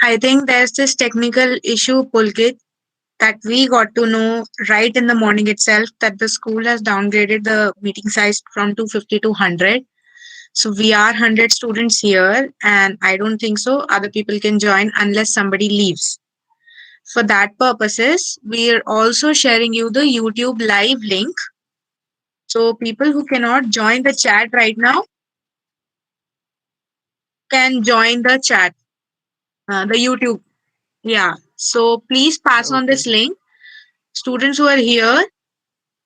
I think there's this technical issue, Pulkit, that we got to know right in the morning itself that the school has downgraded the meeting size from 250 to 100. So we are 100 students here, and I don't think so other people can join unless somebody leaves. For that purposes, we are also sharing you the YouTube live link. So people who cannot join the chat right now can join the chat, the YouTube. Yeah. So please pass on Okay. this link. Students who are here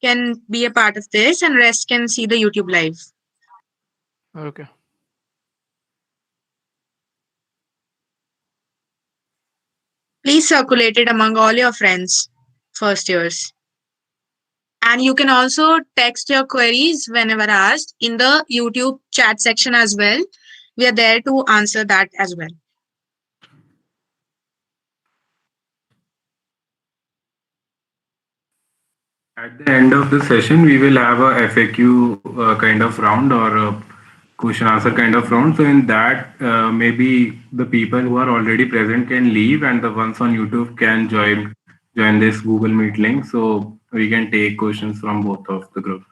can be a part of this, and rest can see the YouTube live. Okay. Please circulate it among all your friends, first years. And you can also text your queries whenever asked in the YouTube chat section as well. We are there to answer that as well. At the end of the session, we will have a FAQ kind of round or a question answer kind of round. So in that, maybe the people who are already present can leave, and the ones on YouTube can join this Google Meet link. So we can take questions from both of the groups.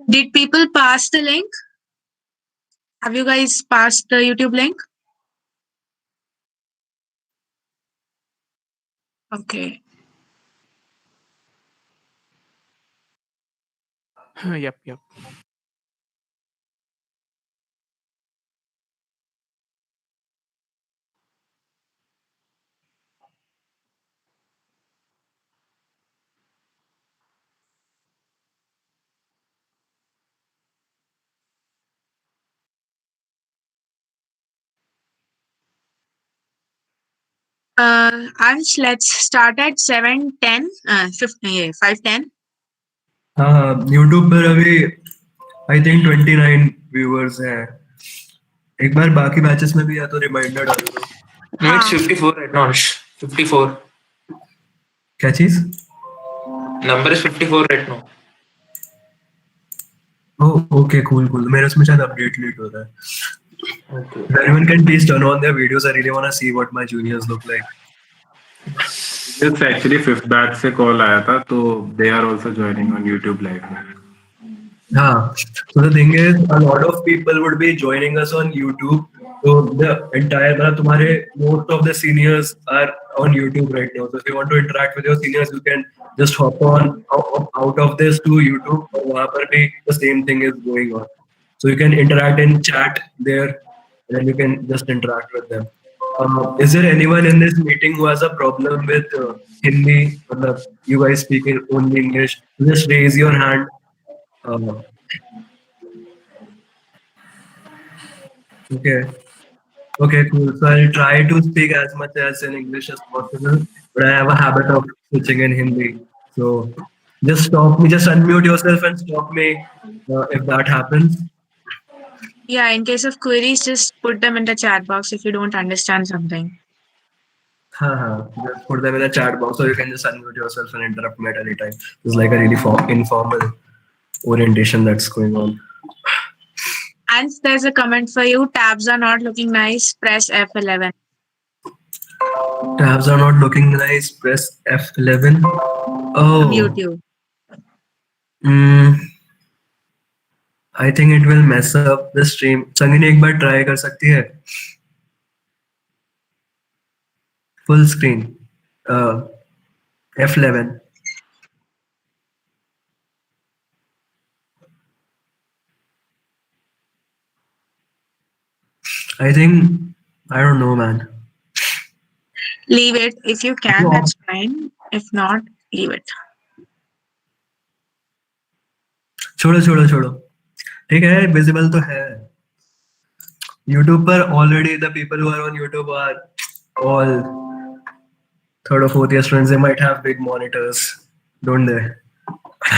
Did people pass the link? Have you guys passed the YouTube link? Okay. Yep. Yep. Ansh, let's start at 7:10. 5:10. हाँ YouTube पर अभी I think 29 viewers हैं. एक बार बाकी batches में भी या तो रिमाइंडर डाल दो. No, it's 54 right now. 54. क्या चीज? Number is 54 right now. Oh okay cool cool. मेरे उसमें शायद अपडेट लेट हो रहा है. Okay. If anyone can please turn on their videos. I really want to see what my juniors look like. It's actually fifth batch से call आया था, तो they are also joining on YouTube live. हाँ. So the thing is, a lot of people would be joining us on YouTube. So the entire मतलब तुम्हारे most of the seniors are on YouTube right now. So if you want to interact with your seniors, you can just hop on out of this to YouTube. और वहाँ पर भी the same thing is going on. So you can interact in chat there, and then you can just interact with them. Is there anyone in this meeting who has a problem with Hindi? मतलब you guys speak in only English? Just raise your hand. Okay. Okay, cool. So I'll try to speak as much as in English as possible, but I have a habit of switching in Hindi. So just stop me, just unmute yourself and stop me if that happens. Yeah, in case of queries, just put them in the chat box if you don't understand something. Just put them in the chat box, or you can just unmute yourself and interrupt me at any time. It's like a really informal orientation that's going on. And there's a comment for you. Tabs are not looking nice. Press F11. Tabs are not looking nice. Press F11. From Oh. YouTube. I think it will mess up the stream. संगिनी एक बार try कर सकती है. Full screen. F11. I think I don't know, man. Leave it. If you can, that's fine. If not, leave it. छोड़ो. ठीक है, visible तो है. YouTube पर already the people who are on YouTube are all third or fourth year students. They might have big monitors, don't they?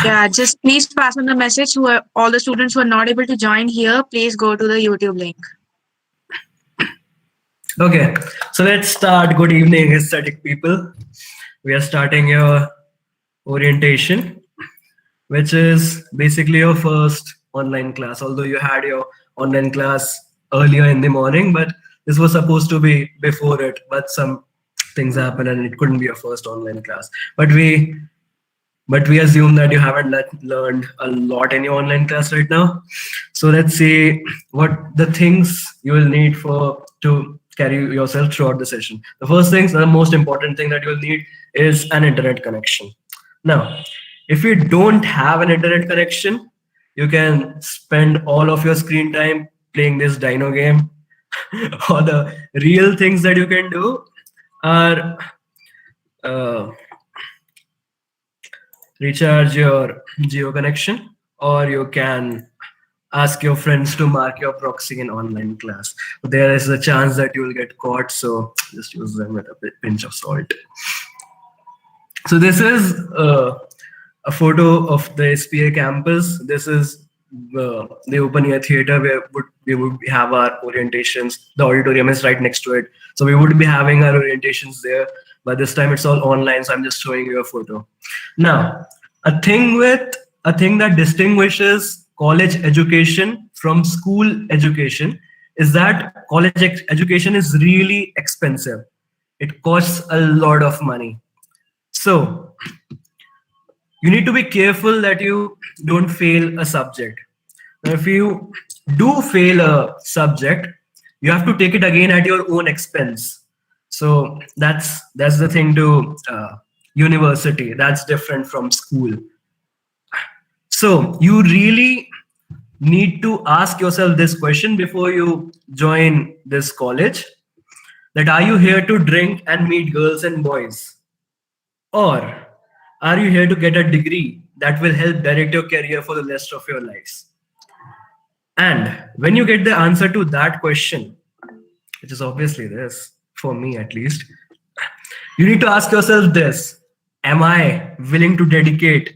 Yeah, just please pass on the message who are all the students who are not able to join here. Please go to the YouTube link. Okay, so let's start. Good evening, aesthetic people. We are starting your orientation, which is basically your first online class. Although you had your online class earlier in the morning, but this was supposed to be before it, but some things happened and it couldn't be your first online class. But we assume that you haven't learned a lot in your online class right now. So let's see what the things you will need for to carry yourself throughout the session. The first thing, the most important thing that you'll need is an internet connection. Now, if you don't have an internet connection, you can spend all of your screen time playing this dino game. Or the real things that you can do are recharge your geo connection, or you can ask your friends to mark your proxy in online class. There is a chance that you will get caught, so just use them with a pinch of salt. So this is a photo of the SPA campus. This is the open air theater where we would have our orientations. The auditorium is right next to it, so we would be having our orientations there. But this time it's all online, so I'm just showing you a photo. Now, a thing that distinguishes college education from school education is that college education is really expensive. It costs a lot of money. So you need to be careful that you don't fail a subject. Now, if you do fail a subject, you have to take it again at your own expense. So that's the thing to university. That's different from school. So you really need to ask yourself this question before you join this college: that are you here to drink and meet girls and boys, or are you here to get a degree that will help direct your career for the rest of your lives? And when you get the answer to that question, which is obviously this, for me at least, you need to ask yourself this: am I willing to dedicate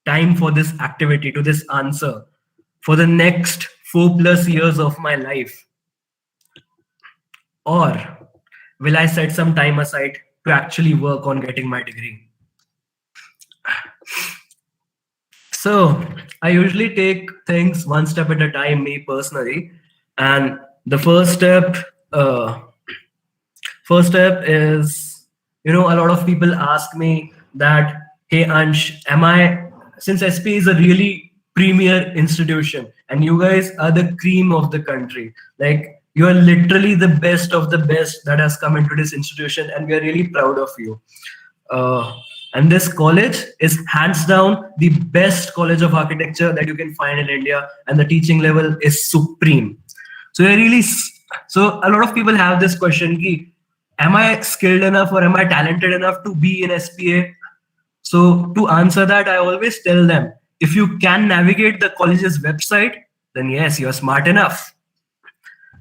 time for this activity, to this answer, for the next 4+ years of my life? Or will I set some time aside to actually work on getting my degree? So I usually take things one step at a time, me personally. And the first step is, a lot of people ask me that, hey Ansh, since SP is a really premier institution and you guys are the cream of the country, like you are literally the best of the best that has come into this institution, and we are really proud of you. And this college is hands down the best college of architecture that you can find in India, and the teaching level is supreme. So a lot of people have this question: am I skilled enough or am I talented enough to be in SPA? So to answer that, I always tell them, if you can navigate the college's website, then yes, you're smart enough.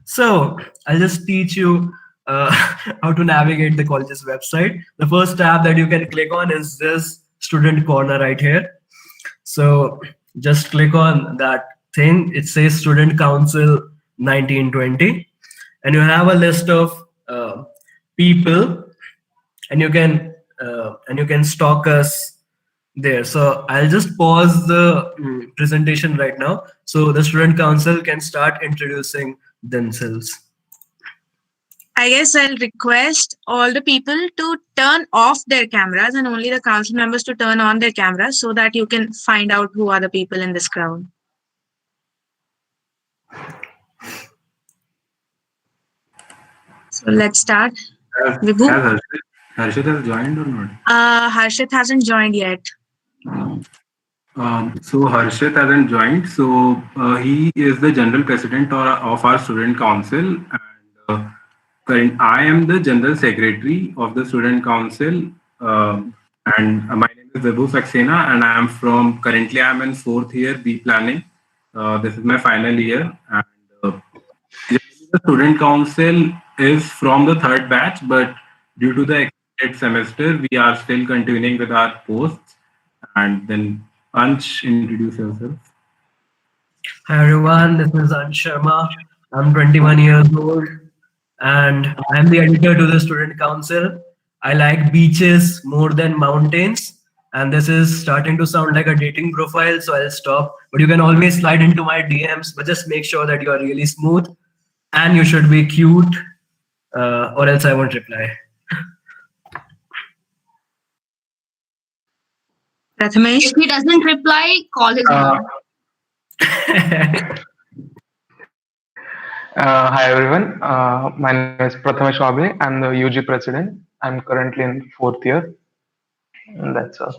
So I'll just teach you how to navigate the college's website. The first tab that you can click on is this student corner right here. So just click on that thing. It says Student Council 1920, and you have a list of people, and you can stalk us there. So I'll just pause the presentation right now, so the Student Council can start introducing themselves. I guess I'll request all the people to turn off their cameras and only the council members to turn on their cameras, so that you can find out who are the people in this crowd. So let's start. Vibhu? Has Harshit has joined or not? Harshit hasn't joined yet. So Harshit hasn't joined. So he is the general president of our student council, and I am the general secretary of the student council. And my name is Vibhu Saxena, and currently I am in 4th year B planning This is my final year, and generally the student council is from the third batch, but due to the extended semester, we are still continuing with our posts. And then, Ansh, introduce yourself. Hi everyone, this is Ansh Sharma. I'm 21 years old and I'm the editor to the Student Council. I like beaches more than mountains, and this is starting to sound like a dating profile, so I'll stop. But you can always slide into my DMs, but just make sure that you are really smooth and you should be cute, or else I won't reply. Prathamesh. If he doesn't reply, call his mom. Hi everyone. My name is Prathamesh Wabe. I'm the UG president. I'm currently in fourth year. And that's all.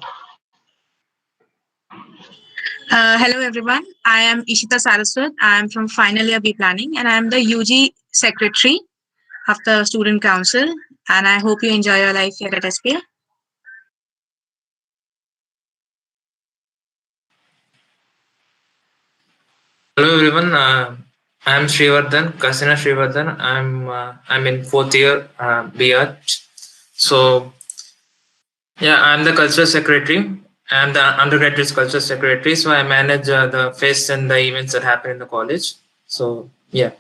Hello everyone. I am Ishita Saraswat. I am from final year B planning and I am the UG secretary of the student council. And I hope you enjoy your life here at SPA. Hello everyone. I'm Srivardhan, Kasina Srivardhan. I'm in fourth year BR. So yeah, I'm the cultural secretary. I'm the undergraduate cultural secretary. So I manage the fests and the events that happen in the college. So yeah,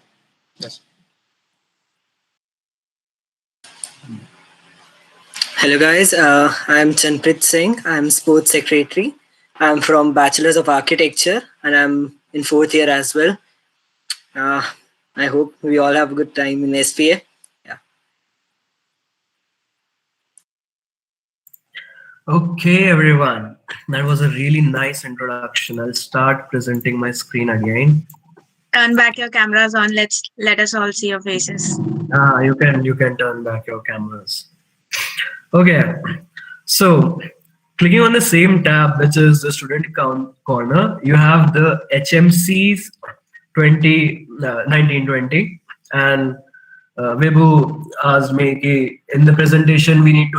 yes. Hello guys, I'm Chanprit Singh. I'm sports secretary. I'm from Bachelor's of Architecture and I'm in fourth year as well. I hope we all have a good time in SPA. Yeah. Okay, everyone. That was a really nice introduction. I'll start presenting my screen again. Turn back your cameras on. Let us all see your faces. You can turn back your cameras. Okay, so clicking on the same tab, which is the student corner, you have the HMC's 1920, and Vibhu asked me ki, in the presentation we need to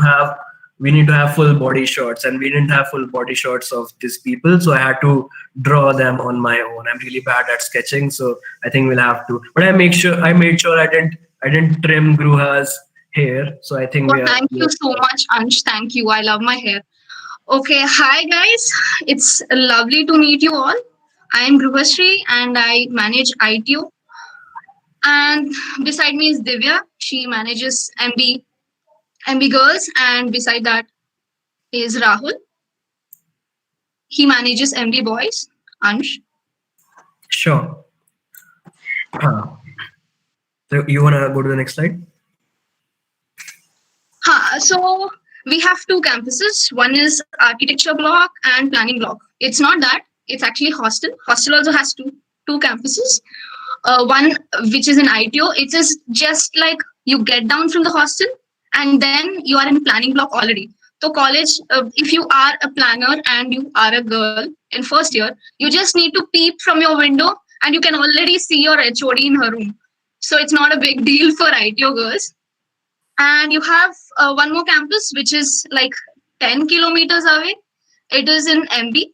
have full body shots, and we didn't have full body shots of these people, so I had to draw them on my own. I'm really bad at sketching, so I think we'll have to. But I made sure I didn't trim Gruha's hair, so I think we are. Thank you so much, Ansh. Thank you. I love my hair. Okay, hi guys. It's lovely to meet you all. I am Grubashree and I manage ITO. And beside me is Divya. She manages MB girls, and beside that is Rahul. He manages MB boys. Ansh. Sure. So you wanna go to the next slide? So we have two campuses. One is architecture block and planning block. It's not that. It's actually hostel. Hostel also has two campuses. One which is in ITO. It is just like you get down from the hostel and then you are in planning block already. So college, if you are a planner and you are a girl in first year, you just need to peep from your window and you can already see your HOD in her room. So it's not a big deal for ITO girls. And you have one more campus which is like 10 kilometers away. It is in MB.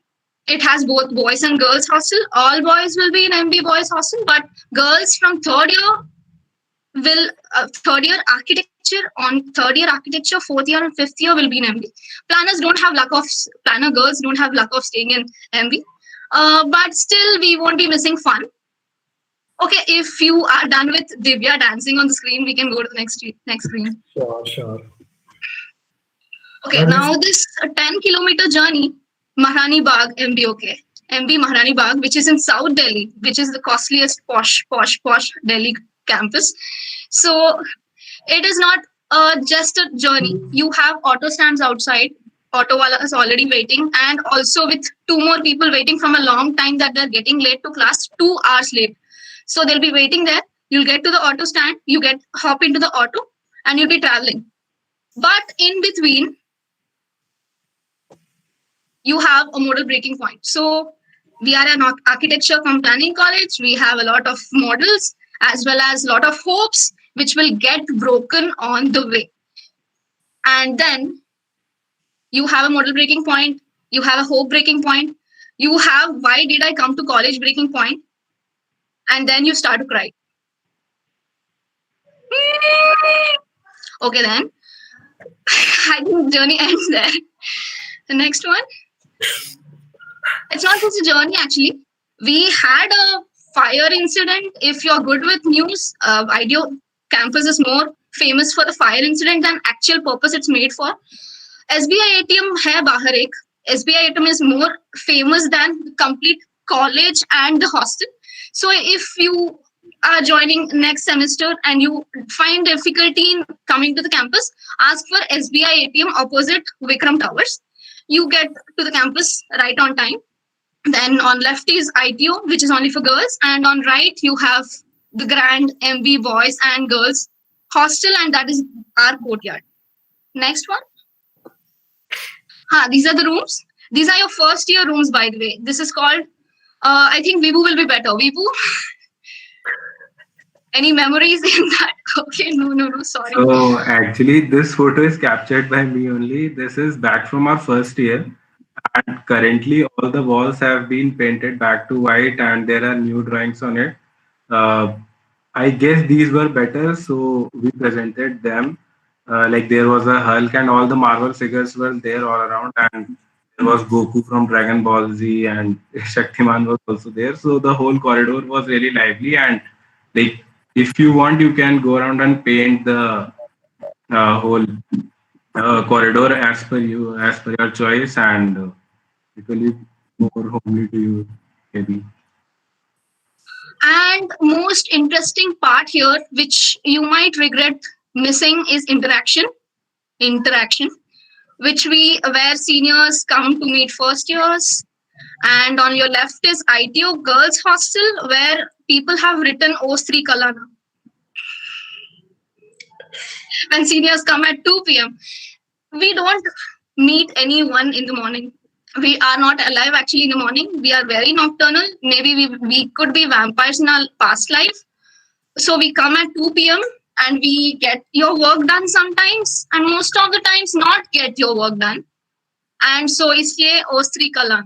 It has both boys and girls hostel. All boys will be in MB boys hostel, but girls from third year architecture, fourth year and fifth year will be in MB. Planner girls don't have luck of staying in MB. But still we won't be missing fun. Okay, if you are done with Divya dancing on the screen, we can go to the next screen. Sure. Okay, now this 10-kilometer journey, Maharani Bagh, MB, okay. MB Maharani Bagh, which is in South Delhi, which is the costliest posh Delhi campus. So it is not just a journey. You have auto stands outside. Auto wala is already waiting, and also with two more people waiting from a long time that they're getting late to class, 2 hours late. So they'll be waiting there. You'll get to the auto stand, hop into the auto, and you'll be traveling. But in between, you have a model breaking point. So we are an architecture from planning college. We have a lot of models as well as a lot of hopes which will get broken on the way. And then you have a model breaking point, you have a hope breaking point. You have why did I come to college breaking point, and then you start to cry. Okay, then I think journey ends there. The next one, it's not just a journey actually. We had a fire incident. If you're good with news, IDEO campus is more famous for the fire incident than actual purpose it's made for. SBI ATM hai bahar ek. SBI ATM is more famous than the complete college and the hostel. So if you are joining next semester and you find difficulty in coming to the campus, ask for SBI ATM opposite Vikram Towers. You get to the campus right on time. Then on left is ITO, which is only for girls, and on right you have the grand MB boys and girls hostel, and that is our courtyard. Next one. These are the rooms. These are your first year rooms, by the way. This is called, I think Vibu will be better. Vibu? Any memories in that? Okay, no, sorry. So actually, this photo is captured by me only. This is back from our first year. And currently, all the walls have been painted back to white and there are new drawings on it. I guess these were better, so we presented them. Like there was a Hulk and all the Marvel figures were there all around, and there was Goku from Dragon Ball Z and Shaktiman was also there. So the whole corridor was really lively, and like if you want, you can go around and paint the whole corridor as per you, as per your choice, and it will be more homely to you, maybe. And most interesting part here, which you might regret missing, is interaction. Which where seniors come to meet first years. And on your left is ITO girls hostel, where people have written O3 Kalana. When seniors come at 2 p.m., we don't meet anyone in the morning. We are not alive actually in the morning. We are very nocturnal. Maybe we could be vampires in our past life. So we come at 2 p.m. and we get your work done sometimes, and most of the times not get your work done. And so isliye O3 Kalana.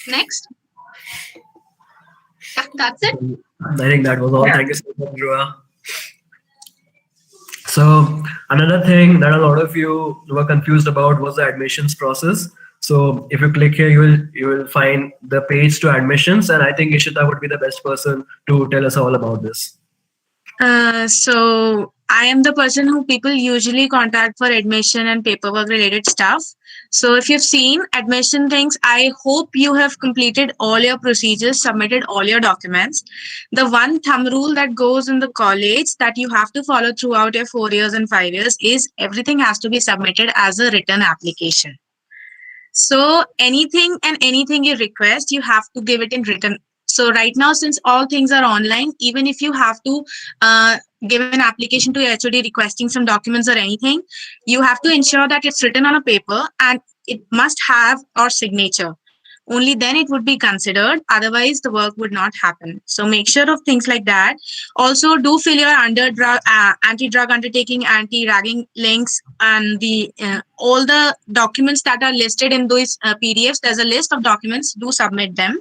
Next. Yeah, that's it. I think that was all. Yeah. Thank you so much, Dhruva. So another thing that a lot of you were confused about was the admissions process. So if you click here, you will find the page to admissions, and I think Ishita would be the best person to tell us all about this. So I am the person who people usually contact for admission and paperwork related stuff. So if you've seen admission things, I hope you have completed all your procedures, submitted all your documents. The one thumb rule that goes in the college that you have to follow throughout your 4 years and 5 years is everything has to be submitted as a written application. So anything you request, you have to give it in written. So right now, since all things are online, even if you have to give an application to your HOD requesting some documents or anything, you have to ensure that it's written on a paper and it must have our signature. Only then it would be considered. Otherwise, the work would not happen. So make sure of things like that. Also, do fill your anti-drug undertaking, anti-ragging links, and the all the documents that are listed in those PDFs. There's a list of documents. Do submit them.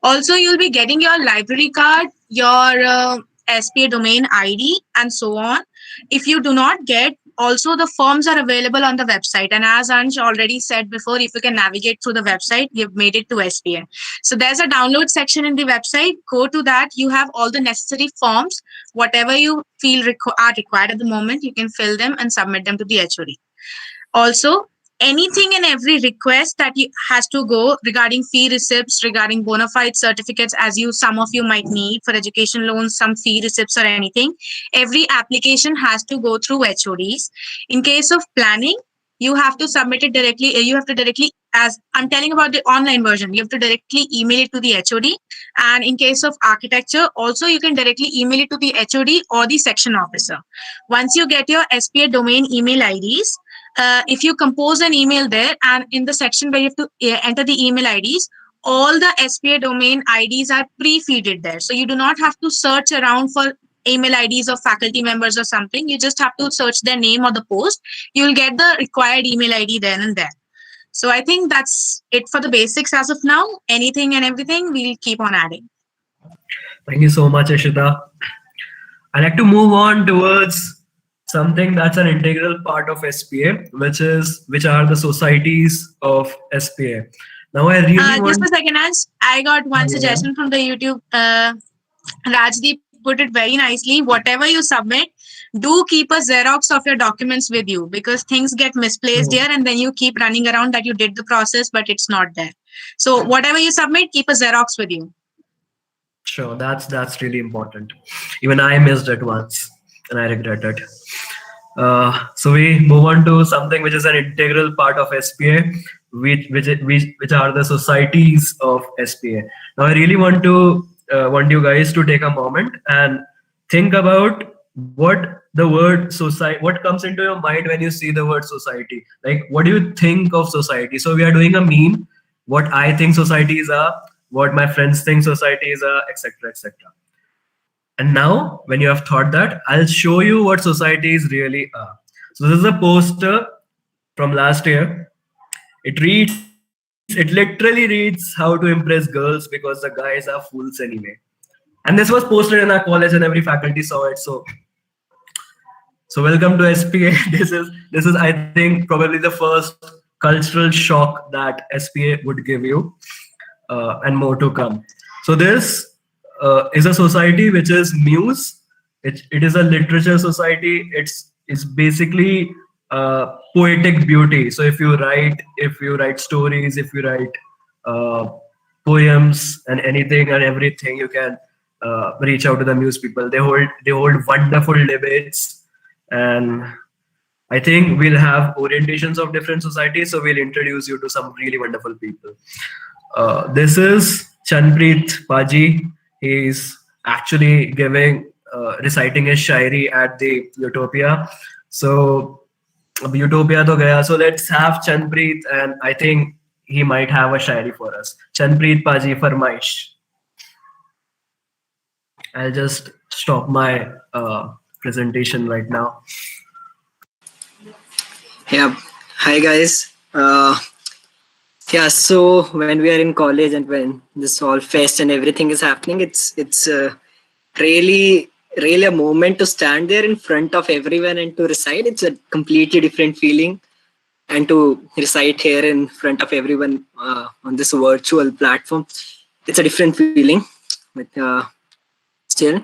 Also, you'll be getting your library card, your SPA domain ID, and so on. If you do not get, also the forms are available on the website. And as Ansh already said before, if you can navigate through the website, you've made it to SPA. So there's a download section in the website. Go to that. You have all the necessary forms. Whatever you feel are required at the moment, you can fill them and submit them to the HOD. Also, anything and every request that has to go regarding fee receipts, regarding bona fide certificates, as some of you might need for education loans, some fee receipts or anything, every application has to go through HODs. In case of planning, you have to submit it directly. You have to directly, as I'm telling about the online version, you have to directly email it to the HOD. And in case of architecture, also you can directly email it to the HOD or the section officer. Once you get your SPA domain email IDs, if you compose an email there, and in the section where you have to enter the email IDs, all the SPA domain IDs are pre-feeded there. So you do not have to search around for email IDs of faculty members or something. You just have to search their name or the post. You will get the required email ID then and there. So I think that's it for the basics as of now. Anything and everything we'll keep on adding. Thank you so much, Ashita. I'd like to move on towards something that's an integral part of SPA, which are the societies of SPA. Now, I really Just want. a second, Ash. I got one Yeah. suggestion from the YouTube. Rajdeep put it very nicely. Whatever you submit, do keep a Xerox of your documents with you, because things get misplaced Oh. here and then you keep running around that you did the process, but it's not there. So whatever you submit, keep a Xerox with you. Sure, that's really important. Even I missed it once, and I regret it. So we move on to something which is an integral part of SPA, which are the societies of SPA. Now, I really want you guys to take a moment and think about what the word society, what comes into your mind when you see the word society. Like, what do you think of society? So we are doing a meme. What I think societies are, what my friends think societies are, etc., etc. And now, when you have thought that, I'll show you what societies really are. So this is a poster from last year. It literally reads how to impress girls because the guys are fools anyway. And this was posted in our college and every faculty saw it. So welcome to SPA. This is I think probably the first cultural shock that SPA would give you, and more to come. So this is a society which is Muse. It is a literature society. It's basically poetic beauty. So if you write stories, if you write uh, poems and anything and everything, you can reach out to the Muse people. They hold wonderful debates, and I think we'll have orientations of different societies. So we'll introduce you to some really wonderful people. This is Chanpreet Paji. He's actually reciting his shairi at the Utopia. So Utopia to gaya. So let's have Chanpreet, and I think he might have a shairi for us. Chanpreet Paji, farmaish. I'll just stop my presentation right now. Yeah. Hi guys. Yeah. So when we are in college and when this all fest and everything is happening, it's really a moment to stand there in front of everyone and to recite. It's a completely different feeling, and to recite here in front of everyone on this virtual platform, it's a different feeling. But still,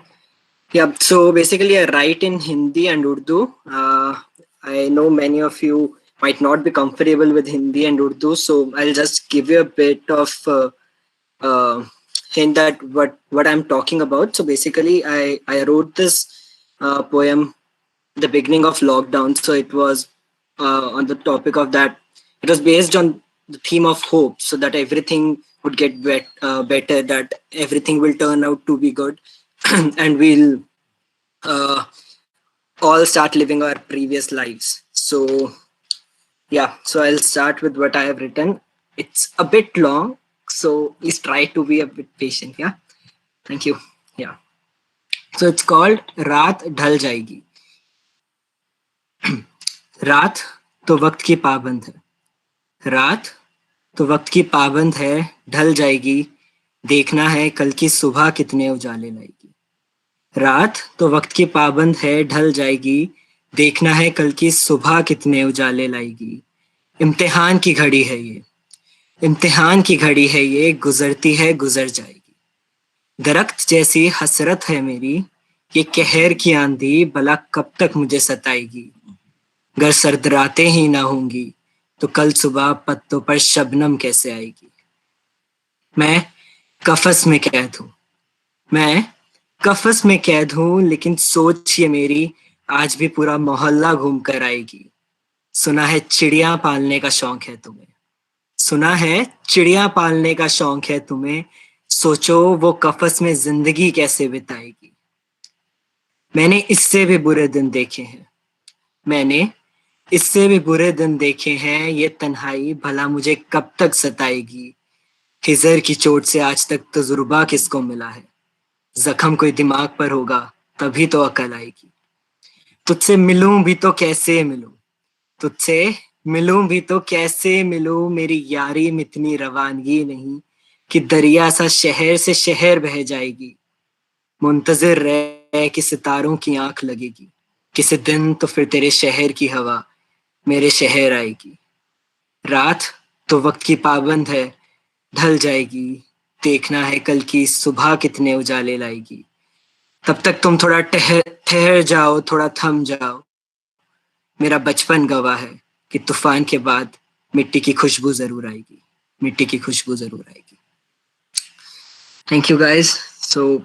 yeah. So basically, I write in Hindi and Urdu. I know many of you might not be comfortable with Hindi and Urdu, so I'll just give you a bit of hint that what I'm talking about. So basically, I wrote this poem at the beginning of lockdown. So it was on the topic of that. It was based on the theme of hope, so that everything would get better, that everything will turn out to be good, and we'll uh, all start living our previous lives. So yeah, so I'll start with what I have written. It's a bit long, so please try to be a bit patient. Yeah, thank you. Yeah, so it's called Raat Dhal Jayegi. रात तो वक्त की पाबंद है, रात तो वक्त की पाबंद है, ढल जाएगी, देखना है कल की सुबह कितने उजाले लाएगी। रात तो वक्त की पाबंद है, ढल जाएगी, देखना है कल की सुबह कितने उजाले लाएगी। इम्तिहान की घड़ी है ये, इम्तिहान की घड़ी है ये, गुजरती है गुजर जाएगी। दरख्त जैसी हसरत है मेरी, ये कहर की आंधी भला कब तक मुझे सताएगी। अगर सर्द रातें ही ना होंगी तो कल सुबह पत्तों पर शबनम कैसे आएगी। मैं कफस में कैद हूँ, मैं कफस में कैद हूँ, लेकिन सोच ये मेरी आज भी पूरा मोहल्ला घूम कर आएगी। सुना है चिड़िया पालने का शौक है तुम्हें, सुना है चिड़िया पालने का शौक है तुम्हें, सोचो वो कफस में जिंदगी कैसे बिताएगी। मैंने इससे भी बुरे दिन देखे हैं, मैंने इससे भी बुरे दिन देखे हैं, ये तन्हाई भला मुझे कब तक सताएगी। खिजर की चोट से आज तक तजुर्बा किसको मिला है, जख्म कोई दिमाग पर होगा तभी तो अकल आएगी। तुझसे मिलूं भी तो कैसे मिलूं, तुझसे मिलूं भी तो कैसे मिलूं, मेरी यारी में इतनी रवानगी नहीं कि दरिया सा शहर से शहर बह जाएगी। मुंतजिर रह कि सितारों की आंख लगेगी, किसी दिन तो फिर तेरे शहर की हवा मेरे शहर आएगी। रात तो वक्त की पाबंद है, ढल जाएगी, देखना है कल की सुबह कितने उजाले लाएगी। तब तक तुम थोड़ा ठहर ठहर जाओ, थोड़ा थम जाओ। मेरा बचपन गवाह है कि तूफान के बाद मिट्टी की खुशबू जरूर आएगी, मिट्टी की खुशबू जरूर आएगी। Thank you guys. So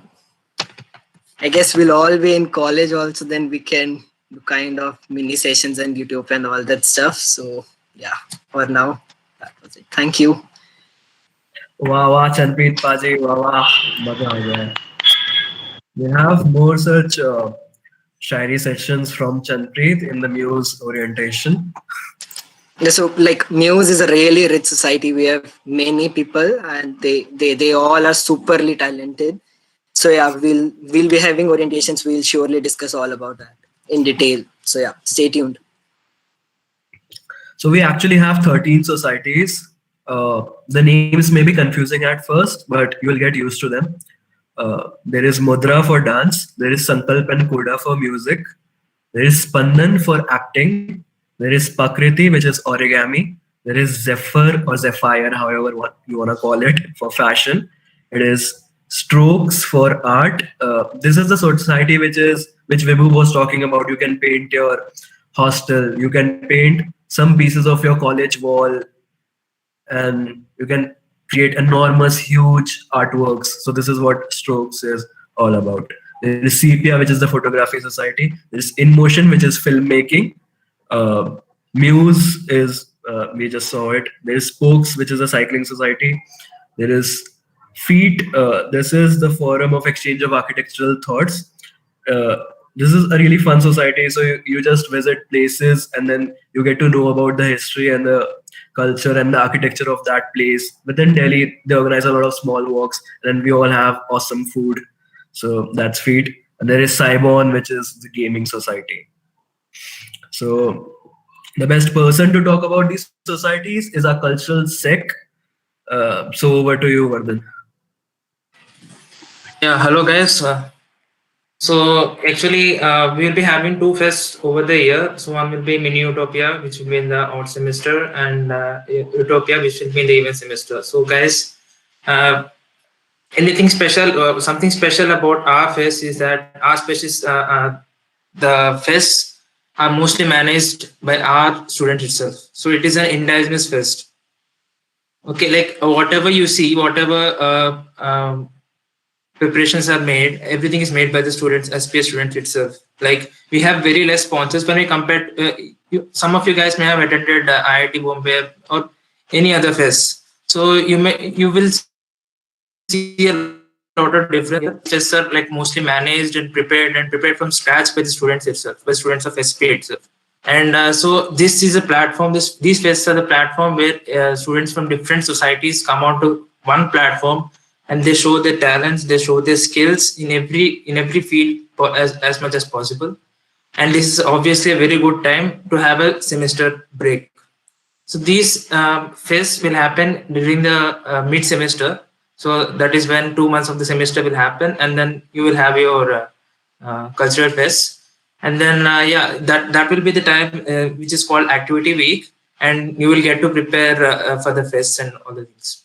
I guess we'll all be in college also, then we can do kind of mini sessions on YouTube and all that stuff. So yeah, for now, that was it. Thank you. वाह वाह Chanpreet Paji, वाह वाह, मजा आ गया. We have more such Shayari sessions from Chanpreet in the Muse orientation. Yeah, so like Muse is a really rich society. We have many people and they all are superly talented. So yeah, we'll be having orientations. We'll surely discuss all about that in detail. So yeah, stay tuned. So we actually have 13 societies. The names may be confusing at first, but you will get used to them. There is Mudra for dance. There is Sankalp and Koda for music. There is Spandan for acting. There is Pakriti, which is origami. There is Zephyr or Zephyr, however what you want to call it, for fashion. It is Strokes for art. This is the society which Vibhu was talking about. You can paint your hostel. You can paint some pieces of your college wall, and you can create enormous, huge artworks. So this is what Strokes is all about. There is Sepia, which is the photography society. There is In Motion, which is filmmaking. Muse is we just saw it. There is Spokes, which is a cycling society. There is Feet. This is the forum of exchange of architectural thoughts. This is a really fun society. So you just visit places and then you get to know about the history and the culture and the architecture of that place. Within Delhi, they organize a lot of small walks and we all have awesome food. So that's Feet. And there is Cybon, which is the gaming society. So the best person to talk about these societies is our cultural sec. So over to you, Vardhan. Yeah, hello guys. So actually, we'll be having two fests over the year. So one will be Mini Utopia, which will be in the odd semester, and Utopia, which will be in the even semester. So guys, anything special, something special about our fest is that our species, the fests are mostly managed by our student itself. So it is an indigenous fest. Okay, like whatever you see, whatever preparations are made, everything is made by the students, SPS students itself. Like we have very less sponsors when we compare. Some of you guys may have attended IIT Bombay or any other fest, so you will see a lot of different fests are like mostly managed and prepared from scratch by the students itself, by students of SP itself. And so this is a platform. These fests are the platform where students from different societies come onto one platform and they show their talents, they show their skills in every field as much as possible. And this is obviously a very good time to have a semester break. So these fests will happen during the mid semester. So that is when 2 months of the semester will happen, and then you will have your cultural fest. And then that will be the time which is called activity week, and you will get to prepare for the fests and all the things.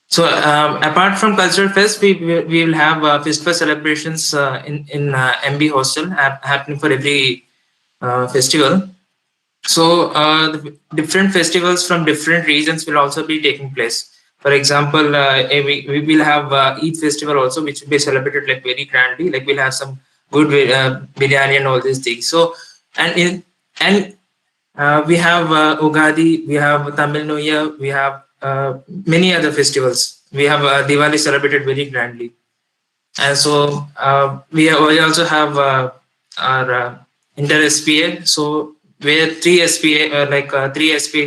So apart from cultural fest, we will have festival celebrations in MB Hostel happening for every festival. So the different festivals from different regions will also be taking place. For example, we will have Eid festival also, which will be celebrated like very grandly. Like we'll have some good biryani and all these things. So we have Ugadi, we have Tamil New Year, we have many other festivals. We have Diwali celebrated very grandly, and so we also have our inter SPA. So where three SPA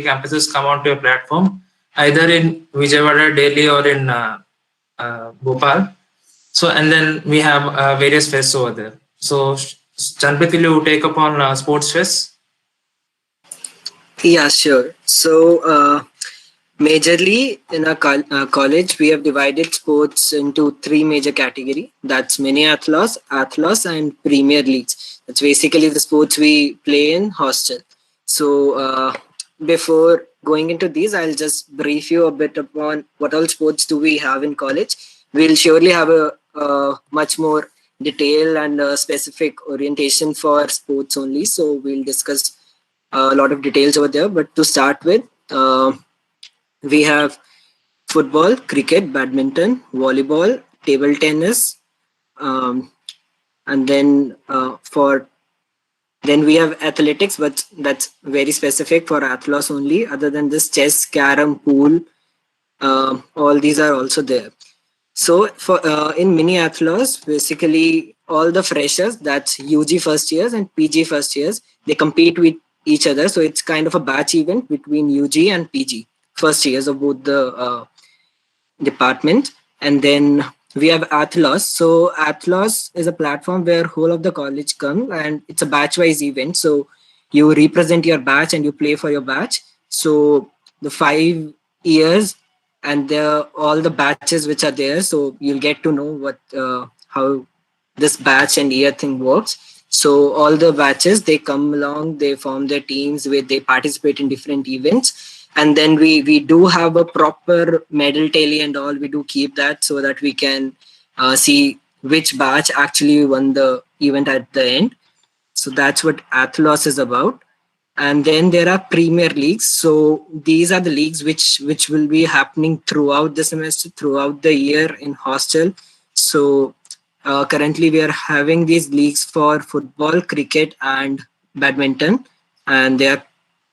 campuses come onto a platform, either in Vijayawada, Delhi, or in Bhopal. So and then we have various fests over there. So Chanpit, will you take up on sports fest? Yeah, sure. So, majorly in our college, we have divided sports into three major category. That's mini athlos, and Premier Leagues. That's basically the sports we play in hostel. So, before going into these, I'll just brief you a bit upon what all sports do we have in college. We'll surely have a much more detailed and specific orientation for sports only. So we'll discuss a lot of details over there. But to start with, we have football, cricket, badminton, volleyball, table tennis, um, and then for then we have athletics, but that's very specific for athletes only. Other than this, chess, carom, pool, all these are also there. So for in mini athletes, basically all the freshers, that's UG first years and PG first years, they compete with each other. So it's kind of a batch event between UG and PG first years of both the department. And then we have Athlos. So Athlos is a platform where whole of the college come, and it's a batch wise event. So you represent your batch and you play for your batch. So the 5 years and all the batches which are there. So you'll get to know what how this batch and year thing works. So all the batches, they come along, they form their teams where they participate in different events, and then we do have a proper medal tally and all. We do keep that so that we can see which batch actually won the event at the end. So that's what Athlos is about. And then there are Premier Leagues. So these are the leagues which will be happening throughout the semester, throughout the year in hostel. So currently we are having these leagues for football, cricket, and badminton, and they are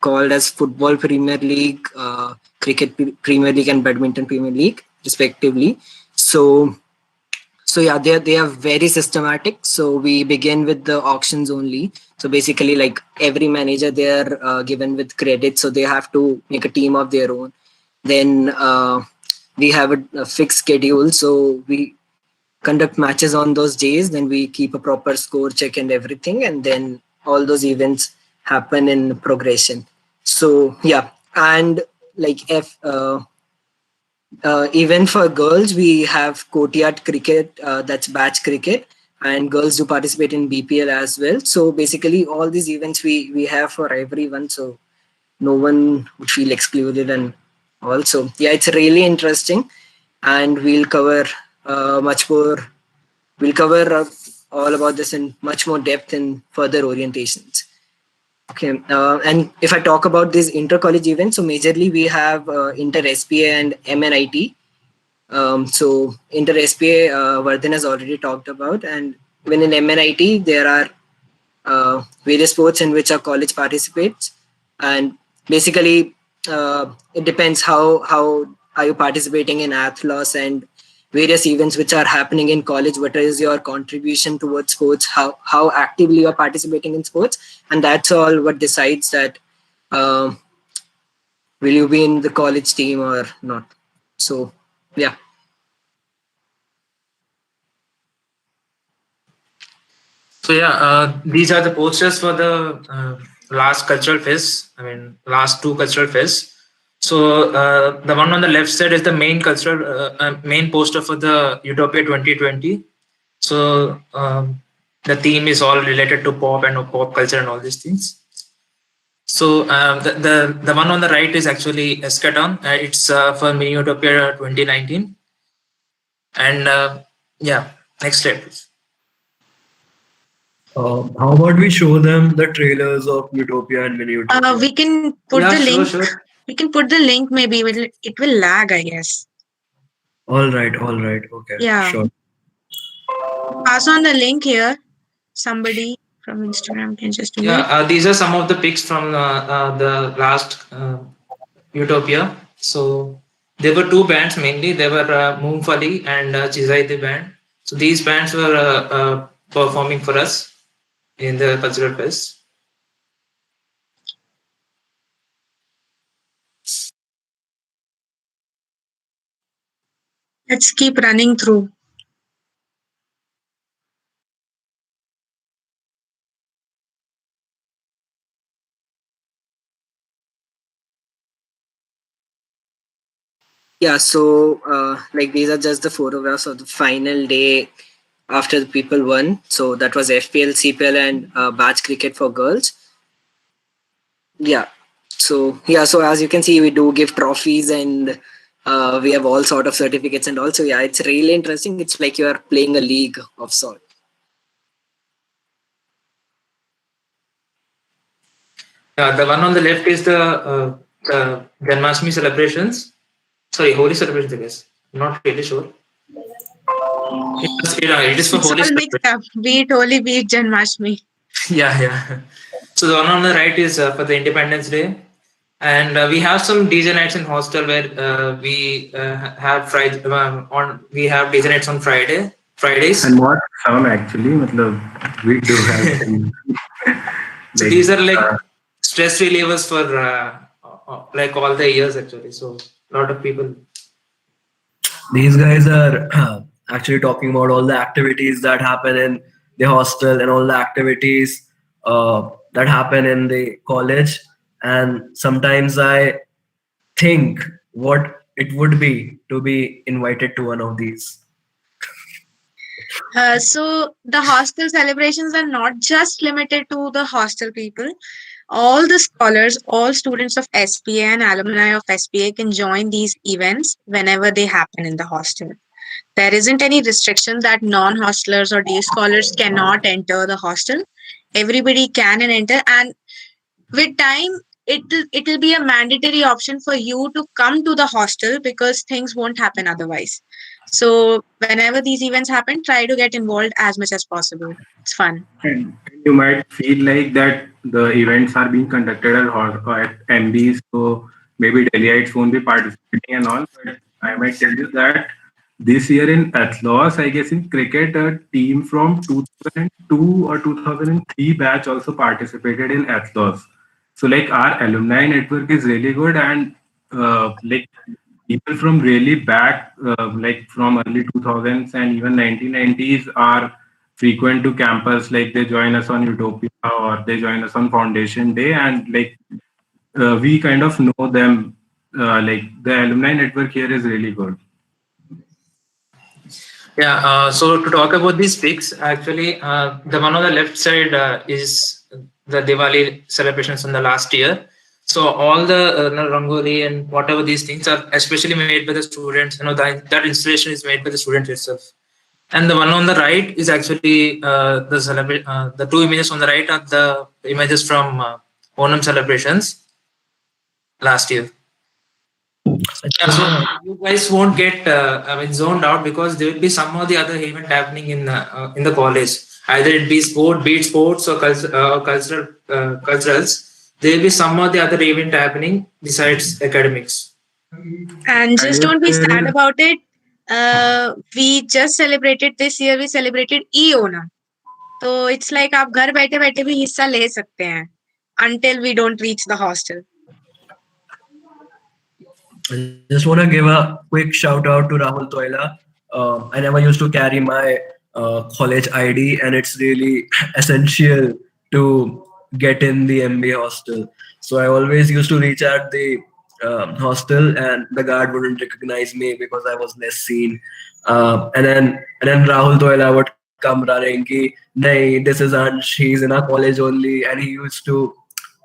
called as Football Premier League, Premier League, and Badminton Premier League, respectively. So yeah, they are very systematic. So we begin with the auctions only. So basically, like every manager, they are given with credit, so they have to make a team of their own. Then we have a fixed schedule, so we conduct matches on those days. Then we keep a proper score check and everything, and then all those events happen in progression. So yeah, and like if even for girls, we have courtyard cricket, that's batch cricket, and girls do participate in BPL as well. So basically, all these events we have for everyone, so no one would feel excluded. And also, yeah, it's really interesting, and we'll cover much more. We'll cover all about this in much more depth in further orientations. Okay, and if I talk about these inter-college events, so majorly we have inter-SPA and MNIT. So inter SPA, Vardhan has already talked about, and when in MNIT there are various sports in which our college participates, and basically it depends how are you participating in athlos and various events which are happening in college. What is your contribution towards sports? How actively you are participating in sports, and that's all what decides that will you be in the college team or not. So yeah. So yeah, these are the posters for the last cultural fest. I mean, last two cultural fests. So the one on the left side is the main cultural main poster for the Utopia 2020. So the theme is all related to pop and pop culture and all these things. So the one on the right is actually Eschaton. It's for Mini Utopia 2019. And yeah, next slide, please. How about we show them the trailers of Utopia and Mini Utopia? We can put Yeah, the sure, link. sure. We can put the link. Maybe it will lag, I guess. All right, okay, Yeah. sure. Pass on the link here. Somebody from Instagram can just do Yeah, it. these are some of the pics from the last Utopia. So there were two bands mainly. There were Moonfali and Chizai the band. So these bands were performing for us in the cultural fest. Let's keep running through. Yeah, so like these are just the photographs of the final day after the people won. So that was FPL, CPL, and batch cricket for girls. Yeah. So yeah, so as you can see, we do give trophies and we have all sort of certificates and also yeah, it's really interesting. It's like you are playing a league of sort. The one on the left is the Janmashtami celebrations. Sorry, Holi celebrations, I guess. I'm not really sure. It is for It's Holi all mixed up. Beat Holi, beat Janmashtami. yeah. So the one on the right is for the Independence Day, and we have some DJ nights in hostel where we have Friday we have DJ nights on Fridays. And what some actually, matlab, we do have some, So like, these are like stress relievers for like all the years actually. So a lot of people. These guys are actually talking about all the activities that happen in the hostel and all the activities that happen in the college. And sometimes I think what it would be to be invited to one of these. So the hostel celebrations are not just limited to the hostel people. All the scholars, all students of SPA and alumni of SPA can join these events whenever they happen in the hostel. There isn't any restriction that non-hostelers or day scholars cannot enter the hostel. Everybody can and enter, and with time, it'll be a mandatory option for you to come to the hostel because things won't happen otherwise. So whenever these events happen, try to get involved as much as possible. It's fun. and you might feel like that the events are being conducted at MBs, so maybe Delhiites won't be participating and all. But I might tell you that this year in Athlos, I guess in cricket, a team from 2002 or 2003 batch also participated in Athlos. So like our alumni network is really good, and like people from really back, like from early 2000s and even 1990s are frequent to campus. Like they join us on Utopia or they join us on Foundation Day, and like we kind of know them. Like the alumni network here is really good. Yeah, so to talk about these pics, actually, the one on the left side is the Diwali celebrations in the last year. So all the rangoli and whatever these things are especially made by the students. That installation is made by the students itself. And the one on the right is actually the two images on the right are the images from Onam celebrations last year. Yeah, so you guys won't get zoned out because there will be some or the other event happening in the college. Either it be sports or culturals. There will be some or the other event happening besides academics. And just don't be sad There is- about it. We just celebrated this year. We celebrated e-Onam. So it's like आप घर बैठे बैठे भी हिस्सा ले सकते हैं until we don't reach the hostel. I just want to give a quick shout out to Rahul Toila. I never used to carry my college ID, and it's really essential to get in the MBA hostel. So I always used to reach at the hostel, and the guard wouldn't recognize me because I was less seen. And then Rahul Toila would come running, ki, "Nahi, this is Ansh. He's in our college only," and he used to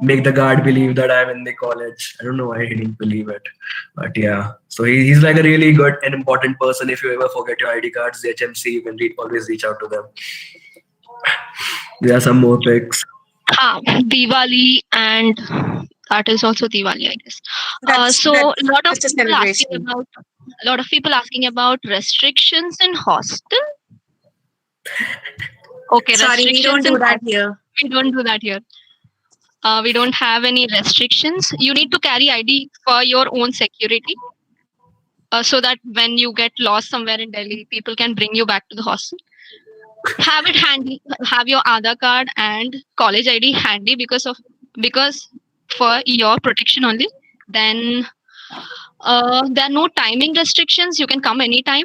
make the guard believe that I'm in the college. I don't know why he didn't believe it, but yeah. So he's like a really good and important person. If you ever forget your ID cards, the HMC, you can always reach out to them. There are some more pics. Diwali, and that is also Diwali, I guess. That's just a celebration. A lot of people asking about restrictions in hostel. Okay, Sorry, we don't do that here. We don't do that here. We don't have any restrictions. You need to carry ID for your own security, so that when you get lost somewhere in Delhi, people can bring you back to the hostel. Have it handy. Have your Aadhaar card and college ID handy because for your protection only. Then there are no timing restrictions. You can come anytime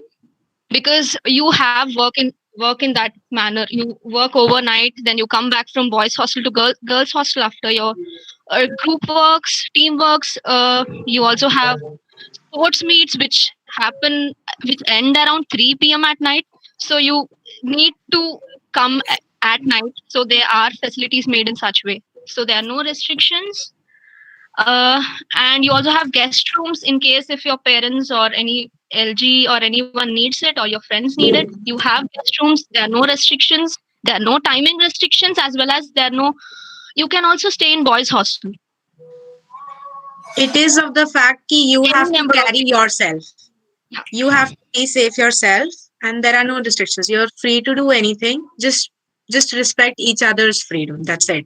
because you have work in that manner. You work overnight, then you come back from boys hostel to girls hostel after your group works, team works. You also have sports meets which end around 3 p.m. at night. So you need to come at night. So there are facilities made in such way. So there are no restrictions. And you also have guest rooms in case if your parents or any LG or anyone needs it or your friends need it. You have guest rooms. There are no restrictions. There are no timing restrictions, as well as there are no. You can also stay in boys' hostel. It is of the fact that you Any have to number of carry people. yourself. Yeah. You have to be safe yourself, and there are no restrictions. You're free to do anything. Just respect each other's freedom. That's it.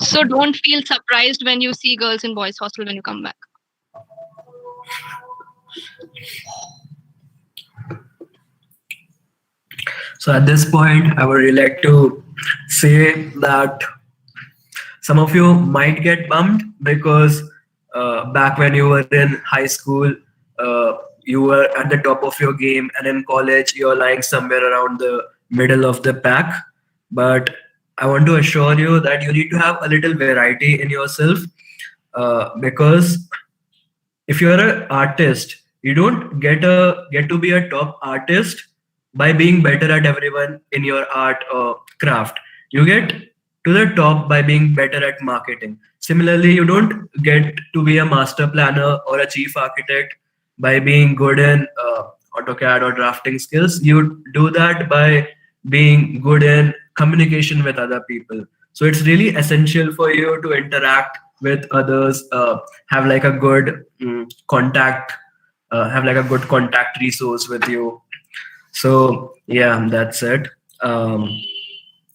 So don't feel surprised when you see girls in boys' hostel when you come back. So at this point, I would really like to say that some of you might get bummed because back when you were in high school, you were at the top of your game, and in college, you're lying somewhere around the middle of the pack. But I want to assure you that you need to have a little variety in yourself, because if you're an artist, you don't get to be a top artist by being better at everyone in your art or craft. You get to the top by being better at marketing. Similarly, you don't get to be a master planner or a chief architect by being good in AutoCAD or drafting skills. You do that by being good in communication with other people. So it's really essential for you to interact with others, have like a good contact, have like a good contact resource with you. So yeah, that's it.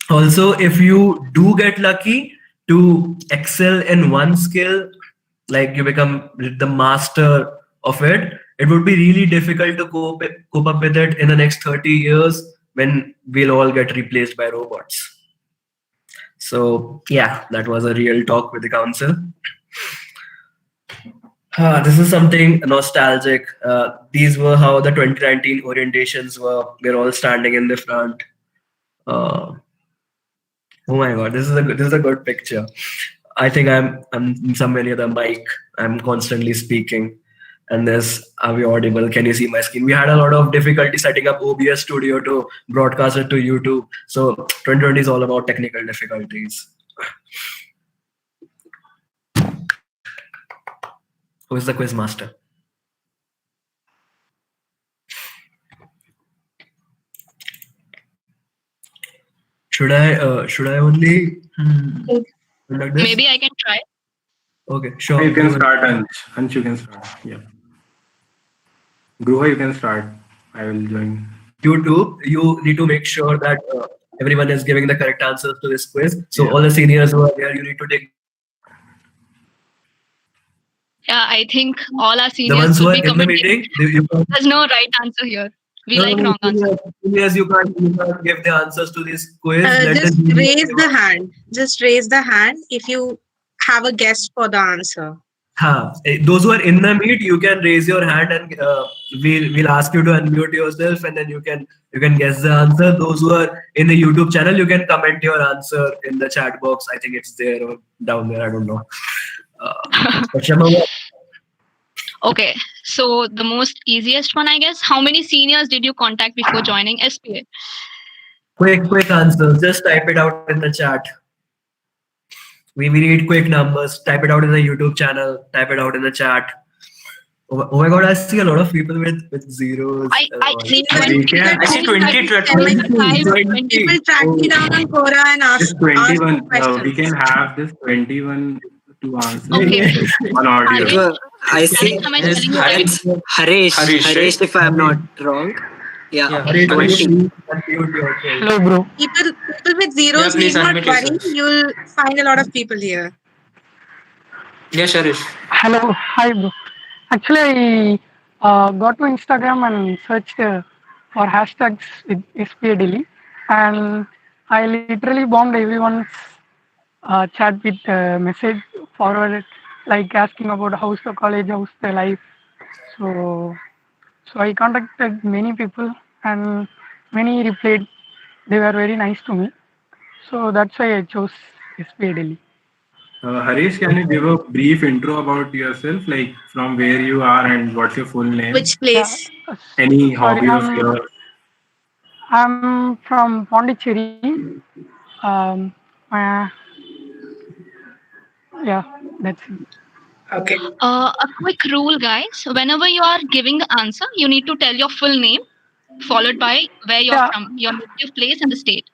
Also, if you do get lucky to excel in one skill, like you become the master of it, it would be really difficult to cope up with it in the next 30 years when we'll all get replaced by robots. So yeah, that was a real talk with the council. This is something nostalgic. These were how the 2019 orientations were. We're all standing in the front. Oh my god, this is a good picture. I think I'm somewhere near the mic. I'm constantly speaking. And this, are we audible? Can you see my screen? We had a lot of difficulty setting up OBS Studio to broadcast it to YouTube. So 2020 is all about technical difficulties. Who is the quiz master? Should I only conduct this? Maybe I can try. Okay, sure. You can start, Ansh. Ansh, you can start. Yeah. Gruha, you can start. I will join. YouTube, you need to make sure that everyone is giving the correct answers to this quiz. So all the seniors who are there, you need to take Yeah, I think all our the seniors ones who will are be in the commenting. meeting. You can, There's no right answer here. We like wrong answers. Seniors, you can't give the answers to this quiz. Let Just us raise the hand. Just raise the hand if you have a guess for the answer. Those who are in the meet, you can raise your hand and we'll ask you to unmute yourself, and then you can guess the answer. Those who are in the YouTube channel, you can comment your answer in the chat box. I think it's there or down there. I don't know. But Shama, Okay, so the most easiest one, I guess. How many seniors did you contact before joining SPA? quick answers. Just type it out in the chat. We need quick numbers. Type it out in the YouTube channel. Type it out in the chat. Oh my god, I see a lot of people with zeros. I see We can- I see 20, 20. People track me down on Quora and ask This 21, ask questions. we can have this 21 to answer Okay. on audio. Harish, I see am I spelling it right? it's Harish. Harish, Harish, if I'm not wrong. Yeah. Yeah. Harish, 20. unmute yourself. Hello, bro. People with zeros please need not unmute worry. yourself. You'll find a lot of people here. Yes, Harish. Hello, hi, bro. Actually, I got to Instagram and searched for hashtags with SPA Delhi, and I literally bombed everyone's chat with message forwarded, like asking about how's the college, how's the life. So, so I contacted many people, and many replied. They were very nice to me. So that's why I chose SPA Delhi. Harish, can you give a brief intro about yourself, like from where you are and what's your full name? Which Yeah. place? Any Sorry, hobby of yours? I'm from Pondicherry. Um, uh, yeah, that's it. Okay. A quick rule, guys. Whenever you are giving the answer, you need to tell your full name, followed by where you're Yeah, from, your native place and the state.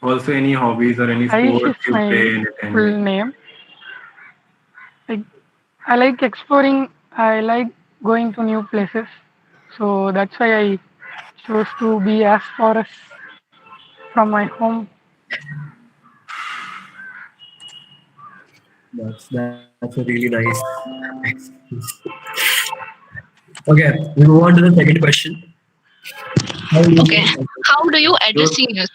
Also, any hobbies or any Aish is sports you my play, anything? full name. Like, I like exploring. I like going to new places. So that's why I chose to be as far as from my home. That's a really nice excuse. Okay, we move on to the second question. How do Okay. you How do you address So, seniors?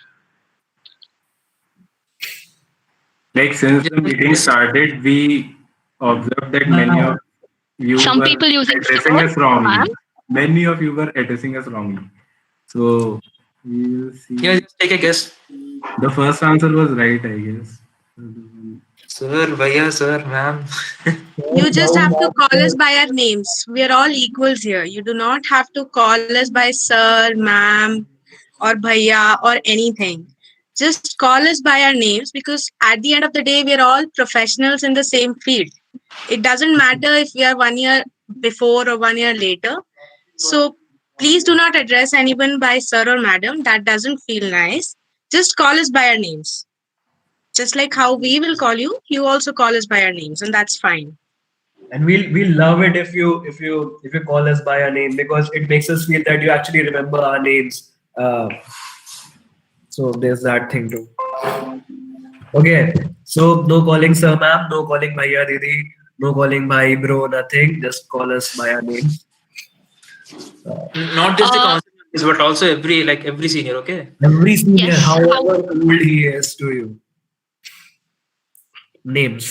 like since the Just, meeting started, we observed that many of you Some were people using addressing sir, us ma'am. wrongly. Many of you were addressing us wrongly. So we will yeah, see. just take a guess. The first answer was right, I guess. Sir, bhaiya, sir, ma'am. You just sound have to call us that by our names. We are all equals here. You do not have to call us by sir, ma'am, or bhaiya or anything. Just call us by our names because at the end of the day, we are all professionals in the same field. It doesn't matter if we are 1 year before or 1 year later. So please do not address anyone by sir or madam. That doesn't feel nice. Just call us by our names. Just like how we will call you, you also call us by our names, and that's fine. and we'll love it if you call us by our name because it makes us feel that you actually remember our names. So there's that thing too. Okay, so no calling sir ma'am, no calling bhaiya didi, no calling bhai bro, nothing. Just call us by our names. Not just the Uh, council members, but also every senior. Okay. Every senior, yes. How? however old he is to you, names.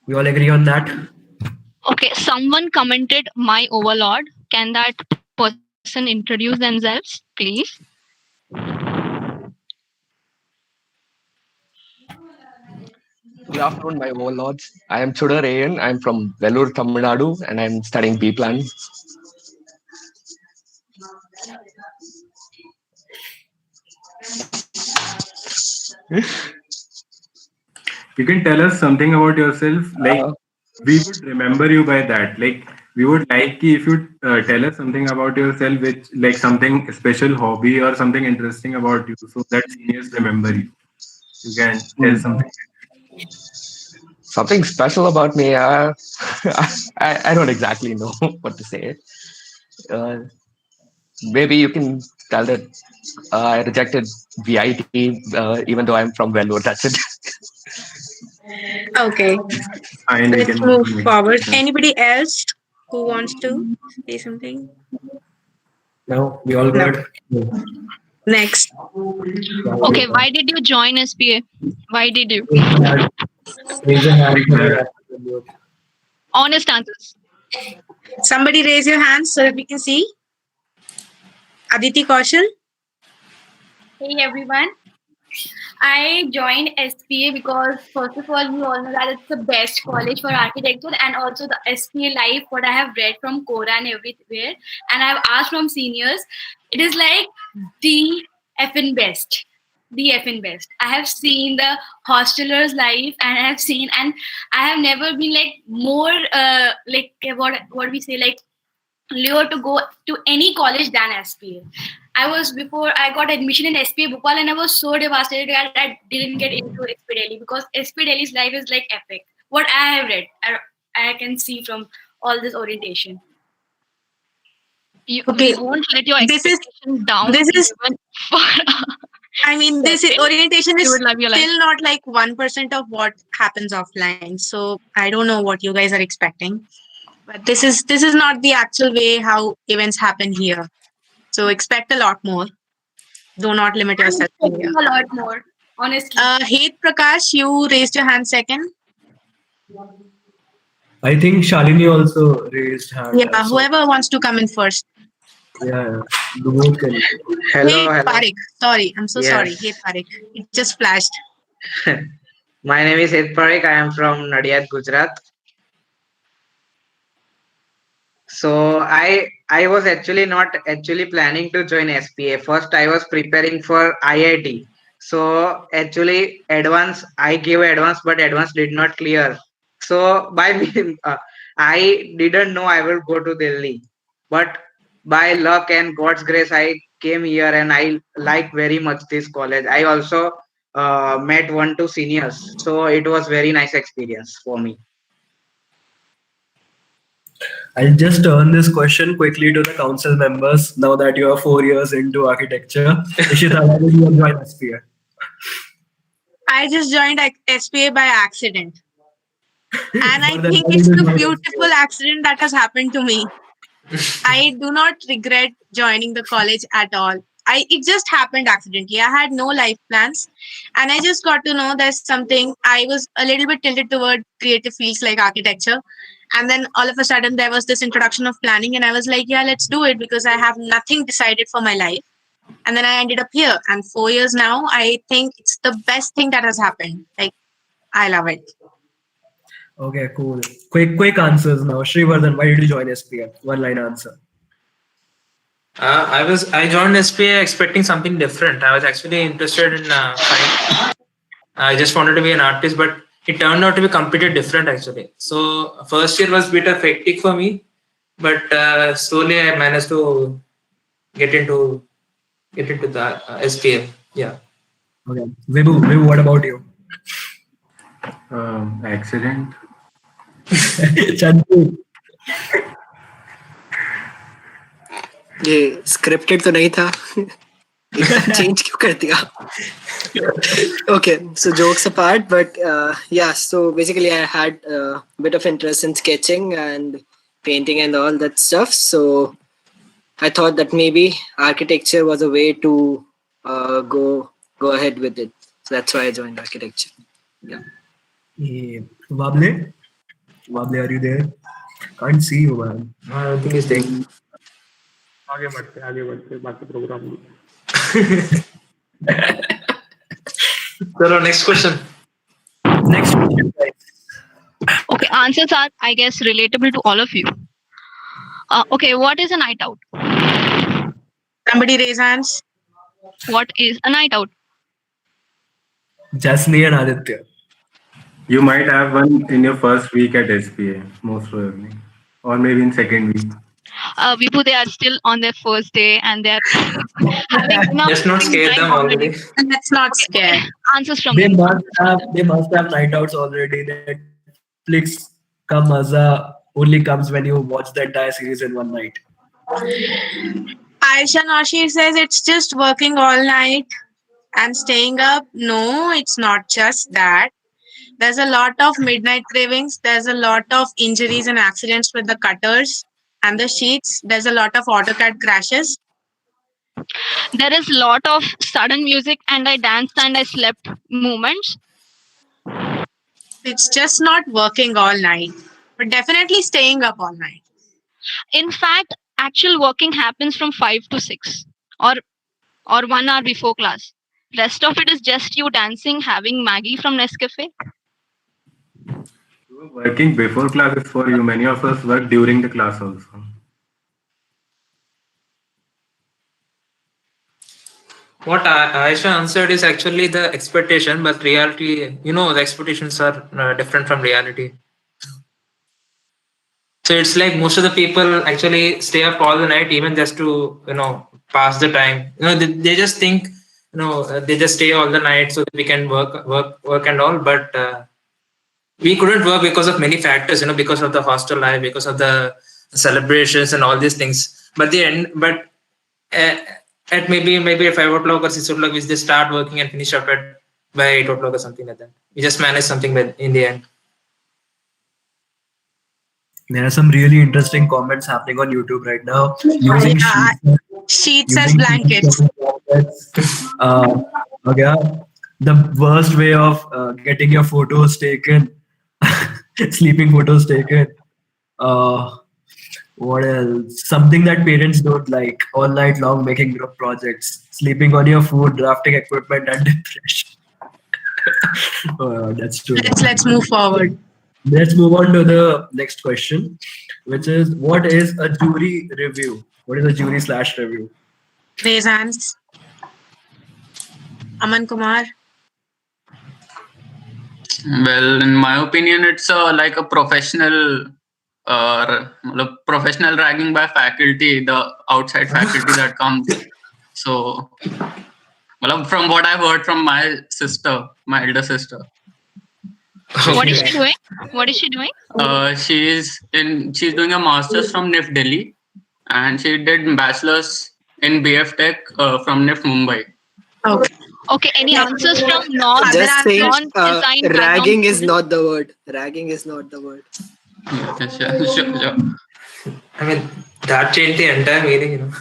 We all agree on that. Okay. Someone commented my overlord. Can that person introduce themselves, please? Good afternoon, my overlords. I am Chudar Ayan. I'm from Vellore, Tamil Nadu, and I'm studying B Plan. You can tell us something about yourself. Like Uh, we would remember you by that. Like we would like if you tell us something about yourself, which like something special hobby or something interesting about you, so that seniors remember you. You can tell something. Something special about me. I don't exactly know what to say. Uh, Maybe you can tell that I rejected VIT even though I'm from Vellore. That's it. Okay, And we let's can move move to next forward. question. Anybody else who wants to say something? No, we all No. good. No. Next. Okay. Why did you join SPA? Why did you? Raise your hand for the rest. Honest answers. Somebody raise your hands so that we can see. Aditi Kaushal. Hey everyone. I joined SPA because first of all, you all know that it's the best college for architecture and also the SPA life, what I have read from Quora and everywhere. And I've asked from seniors, it is like the effing best. The effing best. I have seen the hostelers' life and I have seen, and I have never been like more like what we say, like lure to go to any college than SPA. I was before I got admission in SPA Bhopal and I was so devastated that I didn't get into SP Delhi because SP Delhi's life is like epic. What I have read, I can see from all this orientation. We won't let your This is expectations down. this is Even for I mean, this second, orientation you is would love your life. still not like 1% of what happens offline. So I don't know what you guys are expecting. But this is not the actual way how events happen here. So expect a lot more. Do not limit I'm yourself to here. expecting a lot more, honestly. Hate Prakash, you raised your hand second. I think Shalini also raised hand. Yeah, whoever wants to come in first. Yeah, the both can. Hate Parik. Sorry, I'm so Yeah. sorry. Hate Parik. It just flashed. My name is Ed Parekh. I am from Nadiad, Gujarat. So I was actually not actually planning to join SPA. First, I was preparing for IIT. So actually, advance I gave advance, but advance did not clear. So by me, I didn't know I will go to Delhi. But by luck and God's grace, I came here and I like very much this college. I also met one two seniors, so it was very nice experience for me. I'll just turn this question quickly to the council members now that you are 4 years into architecture. Ishita, why did you join SPA? I just joined SPA by accident. And I But then think why did it's you the join beautiful SPA? accident that has happened to me. I do not regret joining the college at all. It just happened accidentally. I had no life plans, and I just got to know there's something. I was a little bit tilted toward creative fields like architecture, and then all of a sudden there was this introduction of planning, and I was like, yeah, let's do it because I have nothing decided for my life. And then I ended up here, and 4 years now. I think it's the best thing that has happened. Like, I love it. Okay, cool. Quick answers now. Srivardhan, why did you join SPA? One line answer. I joined SPA expecting something different. I was actually interested in fine. I just wanted to be an artist, but it turned out to be completely different actually. So first year was a bit of hectic for me, but slowly I managed to get into the SPA. Yeah. Okay. Vibhu, what about you? Accident. Chandu. ये scripted तो नहीं था change क्यों कर दिया okay, so jokes apart, but yeah, so basically I had a bit of interest in sketching and painting and all that stuff, so I thought that maybe architecture was a way to go ahead with it, so that's why I joined architecture. Yeah. Wable, are you there? Can't see you, man. I don't think he's taking. आगे बढ़ते बाकी programme में. So next question. Next question, guys. Okay, answers are, I guess, relatable to all of you. Okay, what is a night out? Somebody raise hands. What is a night out? Jasni and Aditya. You might have one in your first week at SPA, most probably, or maybe in second week. Vibhu, they are still on their first day and they're having enough Let's not scare them already. Let's not scare. Answers from They them. must have night outs already. Netflix ka maza only comes when you watch the entire series in one night. Aisha Noshi says it's just working all night and staying up. No, it's not just that. There's a lot of midnight cravings. There's a lot of injuries and accidents with the cutters and the sheets. There's a lot of AutoCAD crashes. There is a lot of sudden music and I danced and I slept moments. It's just not working all night, but definitely staying up all night. In fact, actual working happens from 5 to 6 or 1 hour before class. Rest of it is just you dancing, having Maggie from Nescafe. Working before class is for you. Many of us work during the class also. What Aisha answered is actually the expectation, but reality, the expectations are different from reality. So it's like most of the people actually stay up all the night, even just to, pass the time. They just think, they just stay all the night so that we can work and all. But we couldn't work because of many factors, because of the hostel life, because of the celebrations and all these things. But at maybe 5 o'clock or 6 o'clock, we just start working and finish up by 8 o'clock or something like that. We just manage something in the end. There are some really interesting comments happening on YouTube right now. Using sheets as blankets. Okay. The worst way of getting your photos taken, sleeping photos taken. What else? Something that parents don't like. All night long making group projects, sleeping on your food, drafting equipment, and depression. That's true. Let's move forward. Let's move on to the next question, which is what is a jury review? What is a jury slash review? Raise hands. Aman Kumar. Well, in my opinion, it's like a professional professional ragging by faculty, the outside faculty that comes. So, from what I've heard from my sister, my elder sister. What is she doing? What is she doing? She's doing a master's from NIF Delhi, and she did bachelor's in BF Tech from NIF Mumbai. Okay. Okay, any answers from non Just saying, non-design background ragging is students? not the word. Ragging is not the word. Sure. I mean, that changed the entire meaning,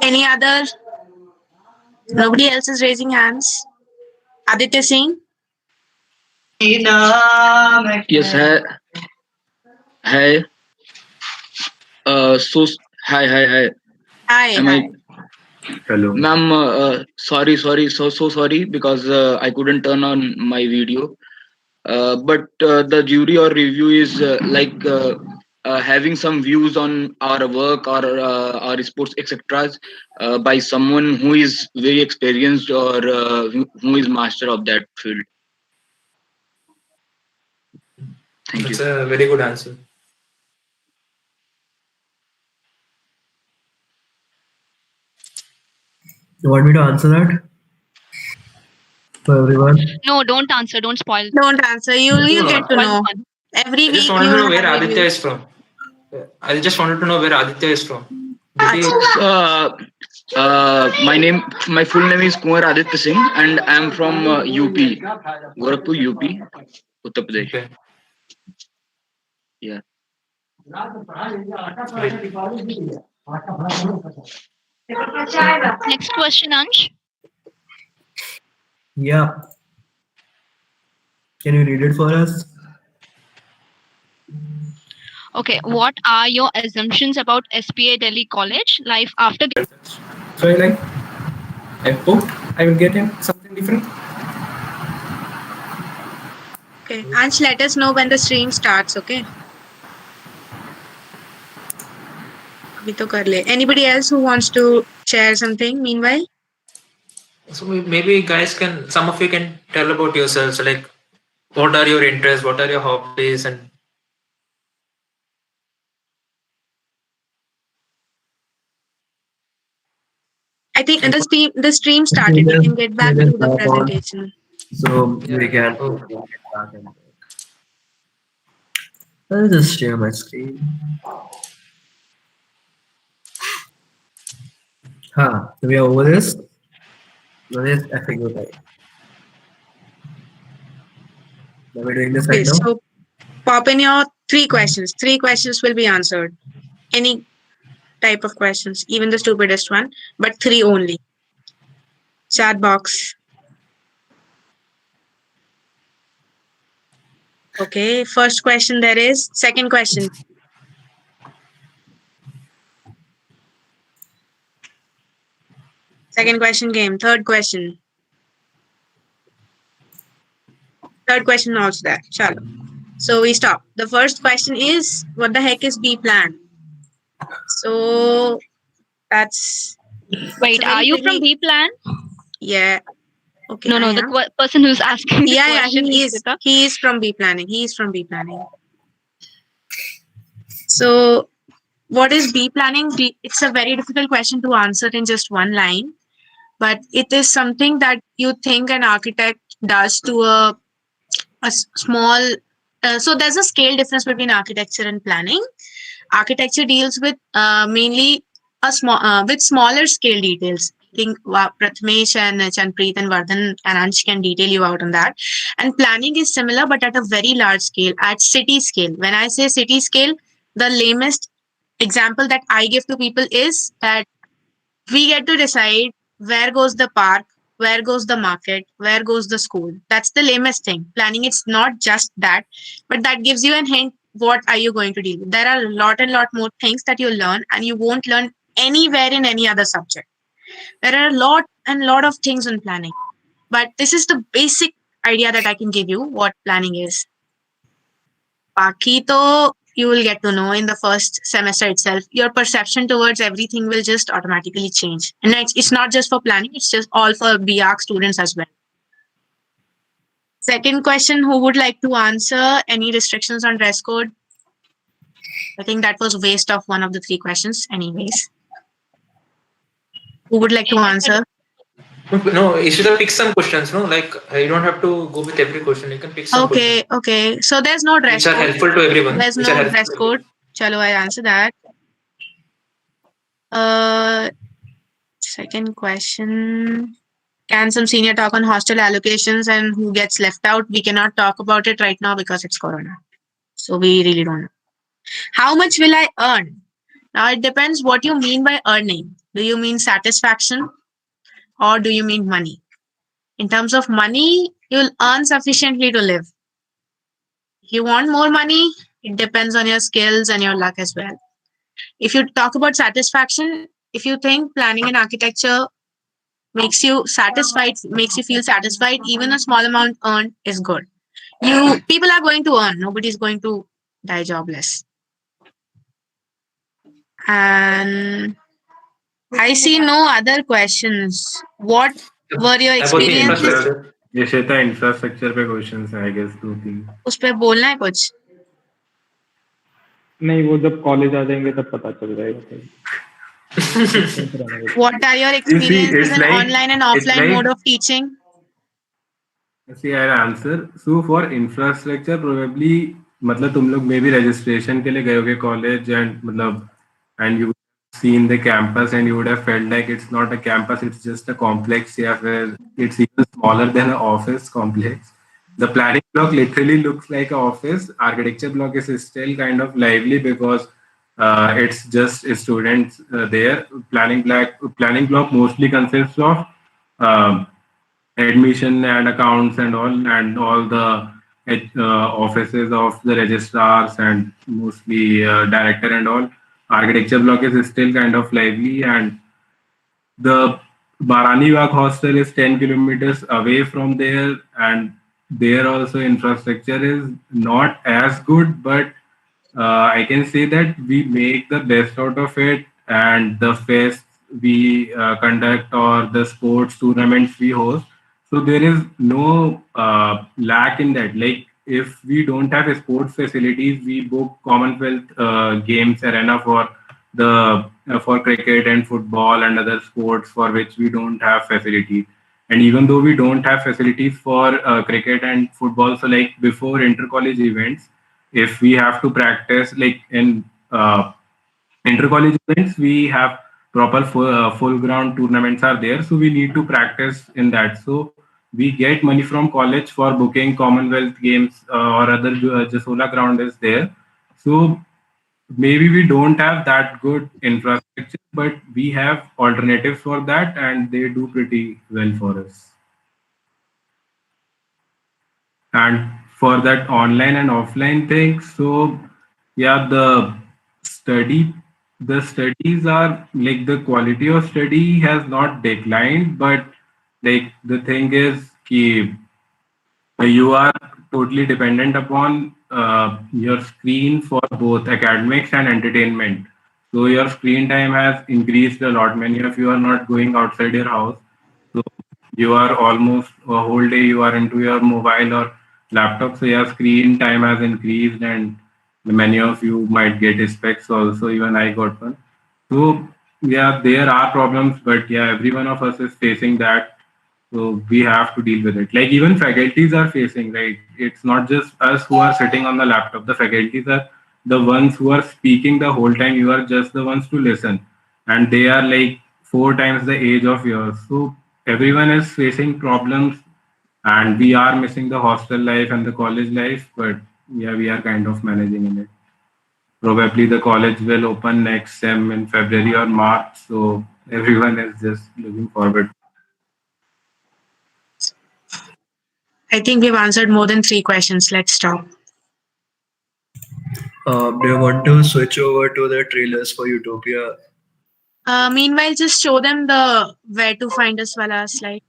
Any other? Nobody else is raising hands. Aditya Singh. Yes, hi. Hi. Hi. Hi. Am Hi. I, ma'am? Sorry, so sorry because I couldn't turn on my video. But the jury or review is having some views on our work or our sports, etc. By someone who is very experienced or who is master of that field. Thank That's you. a very good answer. You want me to answer that for everyone? No, don't answer. Don't spoil. Don't answer. You get to Spoil know. fun. Every I just week wanted you to know will where have Aditya review. is from. I just wanted to know where Aditya is from. My full name is Kumar Aditya Singh, and I am from UP, Gorakhpur, UP, Uttar Pradesh. Okay. Yeah. Next question, Ansh. Yeah. Can you read it for us? Okay, what are your assumptions about SPA Delhi College life after? So I hope I will get something different. Okay. Ansh, let us know when the stream starts, okay? अभी तो कर ले. Anybody else who wants to share something meanwhile? So maybe some of you can tell about yourselves, like what are your interests, what are your hobbies, and I think the stream started. We can get back to the presentation. So we can. I'll just share my screen. So we are over this. What is FAQ type? Are we doing this right Okay, now? so pop in your 3 questions. 3 questions will be answered. Any type of questions, even the stupidest one, but 3 only. Chat box. Okay, first question there is. Second question. Second question game. Third question. Third question also there. Chalo. So we stop. The first question is, what the heck is B plan? So that's. Wait, are you from B plan? Yeah. Okay. No, the person who's asking the question is Sita. He is from B planning. He is from B planning. So what is B planning? It's a very difficult question to answer in just one line, but it is something that you think an architect does to a small. So there's a scale difference between architecture and planning. Architecture deals with mainly with smaller scale details. I think Prathamesh and Chanpreet and Vardhan and Ansh can detail you out on that. And planning is similar, but at a very large scale, at city scale. When I say city scale, the lamest example that I give to people is that we get to decide where goes the park, where goes the market, where goes the school. That's the lamest thing. Planning, it's not just that, but that gives you a hint. What are you going to deal with? There are a lot more things that you learn, and you won't learn anywhere in any other subject. There are a lot of things in planning, But this is the basic idea that I can give you what planning is. Baki to you will get to know in the first semester itself. Your perception towards everything will just automatically change. And it's not just for planning, it's just all for BArch students as well. Second question, who would like to answer? Any restrictions on dress code? I think that was waste of one of the three questions anyways. Who would like to answer? No, you should have picked some questions, no? Like, you don't have to go with every question. You can pick some questions. Okay. So there's no dress Which are code. helpful to everyone. There's Which are no helpful dress to code. Chalo, I answer that. Second question. Can some senior talk on hostel allocations and who gets left out? We cannot talk about it right now because it's Corona. So we really don't know. How much will I earn? Now it depends what you mean by earning. Do you mean satisfaction or do you mean money? In terms of money, you'll earn sufficiently to live. If you want more money, it depends on your skills and your luck as well. If you talk about satisfaction, if you think planning and architecture makes you satisfied, makes you feel satisfied, even a small amount earned is good. People are going to earn. Nobody's going to die jobless. And I see no other questions. What were your experiences? यशेता infrastructure पे questions है I guess 2-3 उस पे बोलना है कुछ? नहीं वो जब कॉलेज आ जाएंगे तब पता चल जाएगा. What are your experiences in online and offline mode of teaching? See, I'll answer. So for infrastructure, probably मतलब तुम लोग maybe registration के लिए गए होगे college and मतलब and you seen the campus and you would have felt like it's not a campus, it's just a complex. Yeah, where it's even smaller than an office complex. The planning block literally looks like an office. Architecture block is still kind of lively because it's just students there. Planning block mostly consists of admission and accounts and all the offices of the registrars and mostly director and all. Architecture block is still kind of lively, and the Barani Bagh hostel is 10 kilometers away from there, and there also infrastructure is not as good, but I can say that we make the best out of it, and the fests we conduct or the sports tournaments we host. So there is no lack in that. Like if we don't have sports facilities, we book Commonwealth Games arena for the for cricket and football and other sports for which we don't have facilities. And even though we don't have facilities for cricket and football, so like before inter-college events, if we have to practice like in inter-college events, we have proper full ground tournaments are there, so we need to practice in that. So we get money from college for booking Commonwealth Games or other Jasola ground is there. So maybe we don't have that good infrastructure, but we have alternatives for that, and they do pretty well for us. And for that online and offline thing, so yeah, the studies are like the quality of study has not declined, but like the thing is ki you are totally dependent upon your screen for both academics and entertainment. So your screen time has increased a lot. Many of you are not going outside your house. So you are almost a whole day you are into your mobile or laptop. So your screen time has increased, and many of you might get specs also. Even I got one. So yeah, there are problems, but yeah, every one of us is facing that. So we have to deal with it. Like even faculties are facing, right? It's not just us who are sitting on the laptop. The faculties are the ones who are speaking the whole time. You are just the ones to listen. And they are like 4 times the age of yours. So everyone is facing problems, and we are missing the hostel life and the college life. But yeah, we are kind of managing in it. Probably the college will open next sem in February or March. So everyone is just looking forward. I think we've answered more than 3 questions. Let's stop. Do you want to switch over to the trailers for Utopia? Meanwhile, just show them the where to find us wala slide.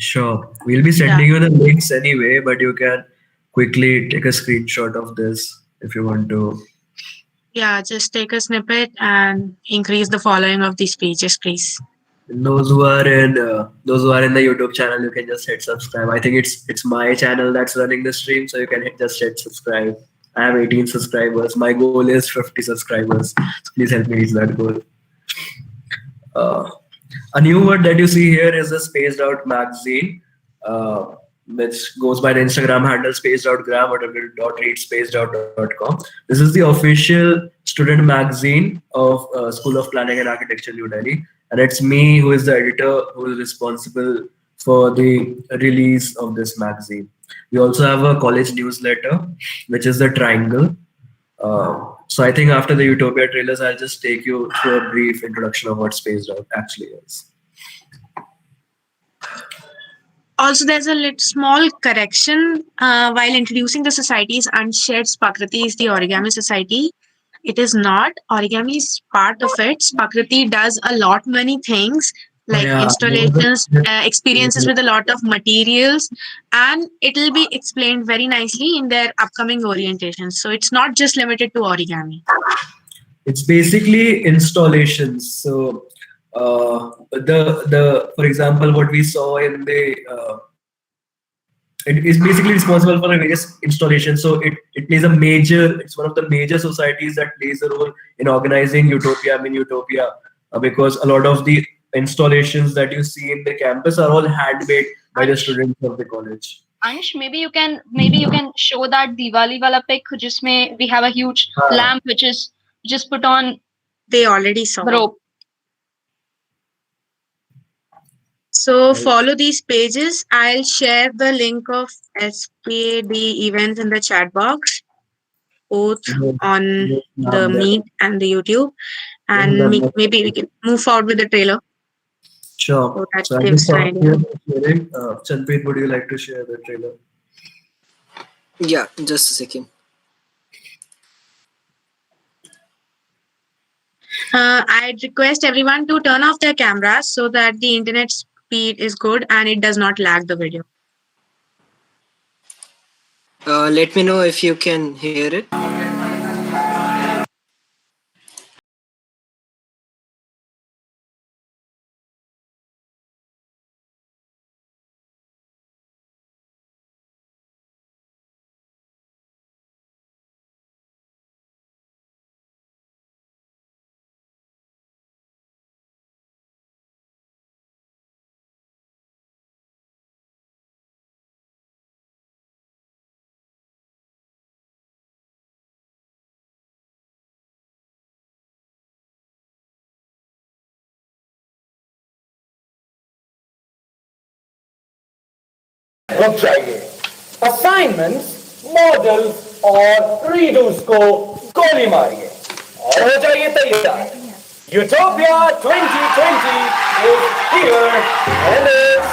Sure. We'll be sending you the links anyway, but you can quickly take a screenshot of this if you want to. Yeah, just take a snippet and increase the following of these pages, please. Those who are in the YouTube channel, you can just hit subscribe. I think it's my channel that's running the stream, so you can just hit subscribe. I have 18 subscribers. My goal is 50 subscribers. So please help me reach that goal. A new word that you see here is the Spaced Out magazine, which goes by the Instagram handle spaced-out-gram or www.readspaced-out.com. This is the official student magazine of School of Planning and Architecture, New Delhi. And it's me who is the editor who is responsible for the release of this magazine. We also have a college newsletter, which is the Triangle. So I think after the Utopia trailers, I'll just take you through a brief introduction of what Spaced Out actually is. Also, there's a small correction while introducing the societies. Unshared Spakriti is the Origami Society. It is not. Origami is part of it. Spakriti does a lot many things like installations, experiences with a lot of materials, and it will be explained very nicely in their upcoming orientations. So it's not just limited to origami. It's basically installations. So for example, what we saw in the it is basically responsible for the various installations. So it plays it's one of the major societies that plays a role in organizing Utopia, Mini Utopia, because a lot of the installations that you see in the campus are all handmade by the students of the college. Ansh, maybe you can show that Diwali wala pic, jisme we have a huge lamp which is just put on. They already saw. Rope. So follow these pages. I'll share the link of SPAD events in the chat box, both on the Meet and the YouTube, and maybe we can move forward with the trailer. Sure. So that gives an idea. Chanpreet, would you like to share the trailer? Yeah, just a second. I'd request everyone to turn off their cameras so that the internet speed is good and it does not lag the video. Let me know if you can hear it. रुक जाइए assignments models और reduce को गोली मारिए और हो जाइए तैयार utopia 2020 is here and it's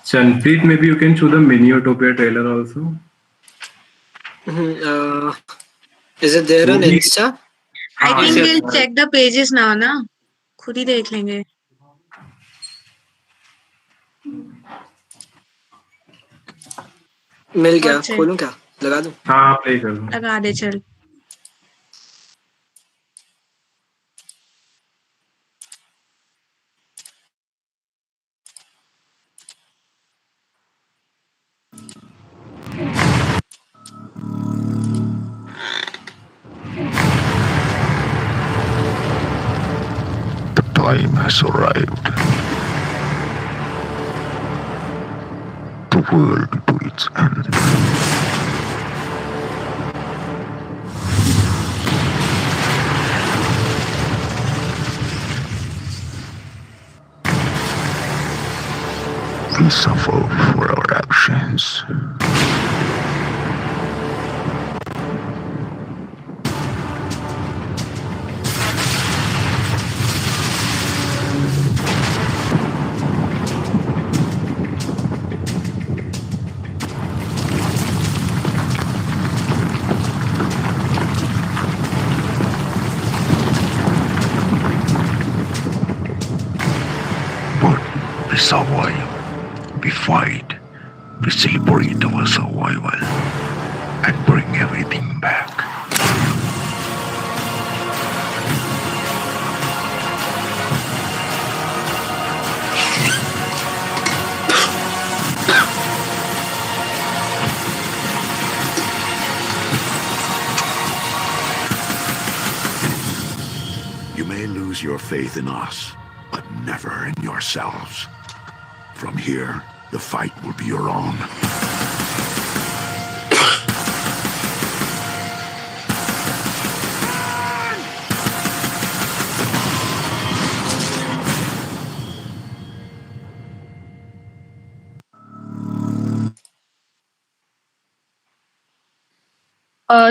Chanpreet, maybe you can show the mini Utopia trailer also. Is it there on Movie. Insta? I think yes. we'll check the pages now, ना खुद ही देख लेंगे. मिल गया. और से. खोलूं क्या? लगा दूं? हाँ प्ले कर दो. लगा दे चल. The time has arrived. The world to its end. We suffer for our actions. We survive, we fight, we celebrate our survival, and bring everything back. You may lose your faith in us, but never in yourselves. From here, the fight will be your own.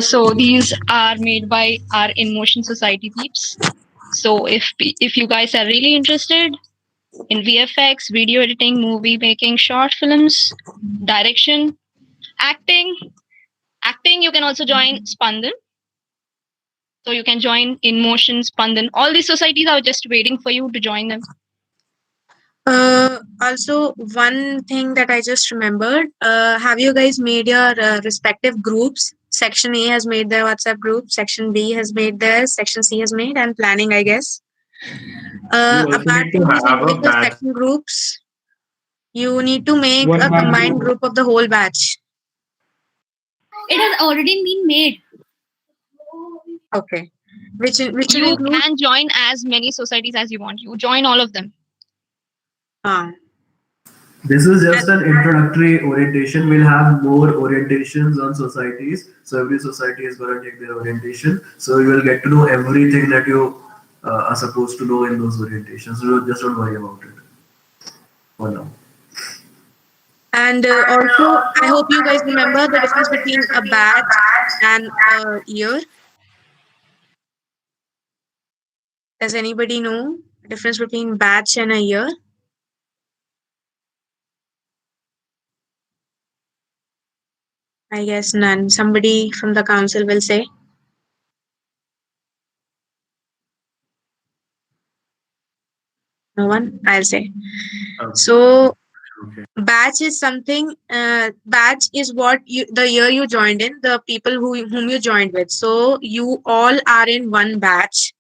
So these are made by our In Motion Society peeps. So if you guys are really interested in VFX, video editing, movie making, short films, direction, acting, you can also join Spandan. So you can join In Motion, Spandan. All these societies are just waiting for you to join them. Also, one thing that I just remembered, have you guys made your respective groups? Section A has made their WhatsApp group, Section B has made theirs, Section C has made, and planning, I guess. Apart need to from these have a individual batch. section groups, you need to make One a batch combined group. group of the whole batch. It has already been made. Okay. Which will You include? can join as many societies as you want. You join all of them. This is just an introductory orientation. We'll have more orientations on societies. So every society is going to take their orientation. So you will get to know everything that you are supposed to know in those orientations. So just don't worry about it for now. And also, I hope you guys remember the difference between a batch and a year. Does anybody know the difference between batch and a year? I guess none. Somebody from the council will say. No one? I'll say. So, batch is something. Batch is what the year you joined in, the people whom you joined with. So you all are in one batch,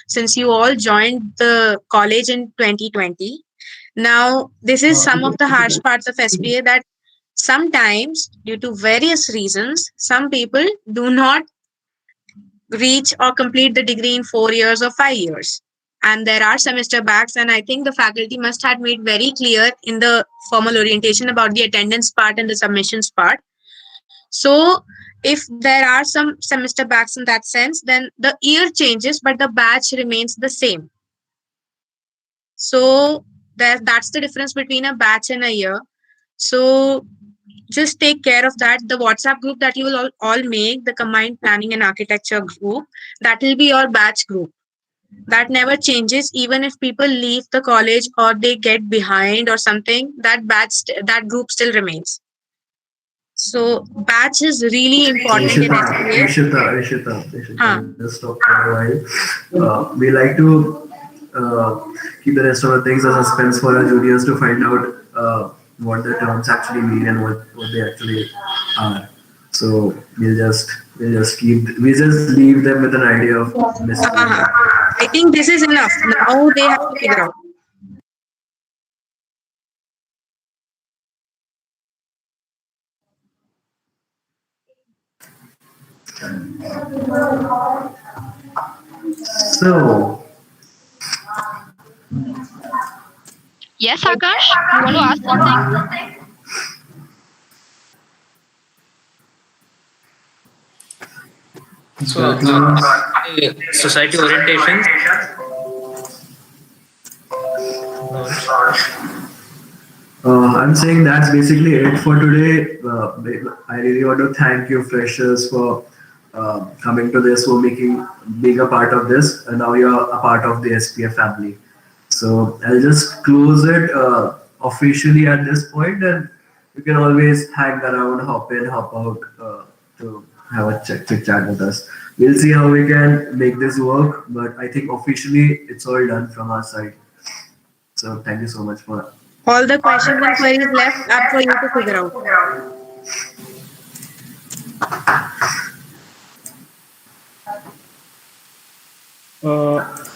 since you all joined the college in 2020. Now, this is some of the harsh parts of SPA, that sometimes, due to various reasons, some people do not reach or complete the degree in 4 years or 5 years. And there are semester backs, and I think the faculty must have made very clear in the formal orientation about the attendance part and the submissions part. So if there are some semester backs in that sense, then the year changes, but the batch remains the same. So that's the difference between a batch and a year. So just take care of that. The WhatsApp group that you will all make, the combined planning and architecture group, that will be your batch group. That never changes. Even if people leave the college or they get behind or something, that group still remains. So batch is really important in SPA. Huh. Just stop for a while. We like to keep the rest of the things as suspense for our juniors to find out what the terms actually mean and what they actually are. So we'll just leave them with an idea of mystery. Uh-huh. I think this is enough. Now they have to figure out. So Yes, Akash, you want to ask something? So, society orientation. I'm saying that's basically it for today. I really want to thank you, freshers, for coming to this, for being a part of this, and now you're a part of the SPF family. So I'll just close it officially at this point, and you can always hang around, hop in, hop out to have a chit chat with us. We'll see how we can make this work, but I think officially it's all done from our side. So thank you so much for All the questions and queries left up for you to figure out.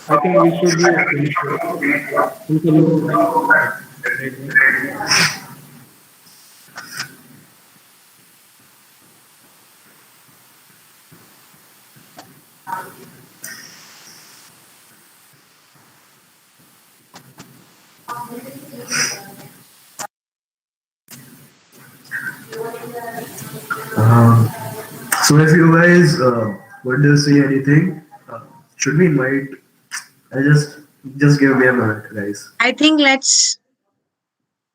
I think we should So if you guys want to say anything, should we invite? I just give me a minute, guys. I think let's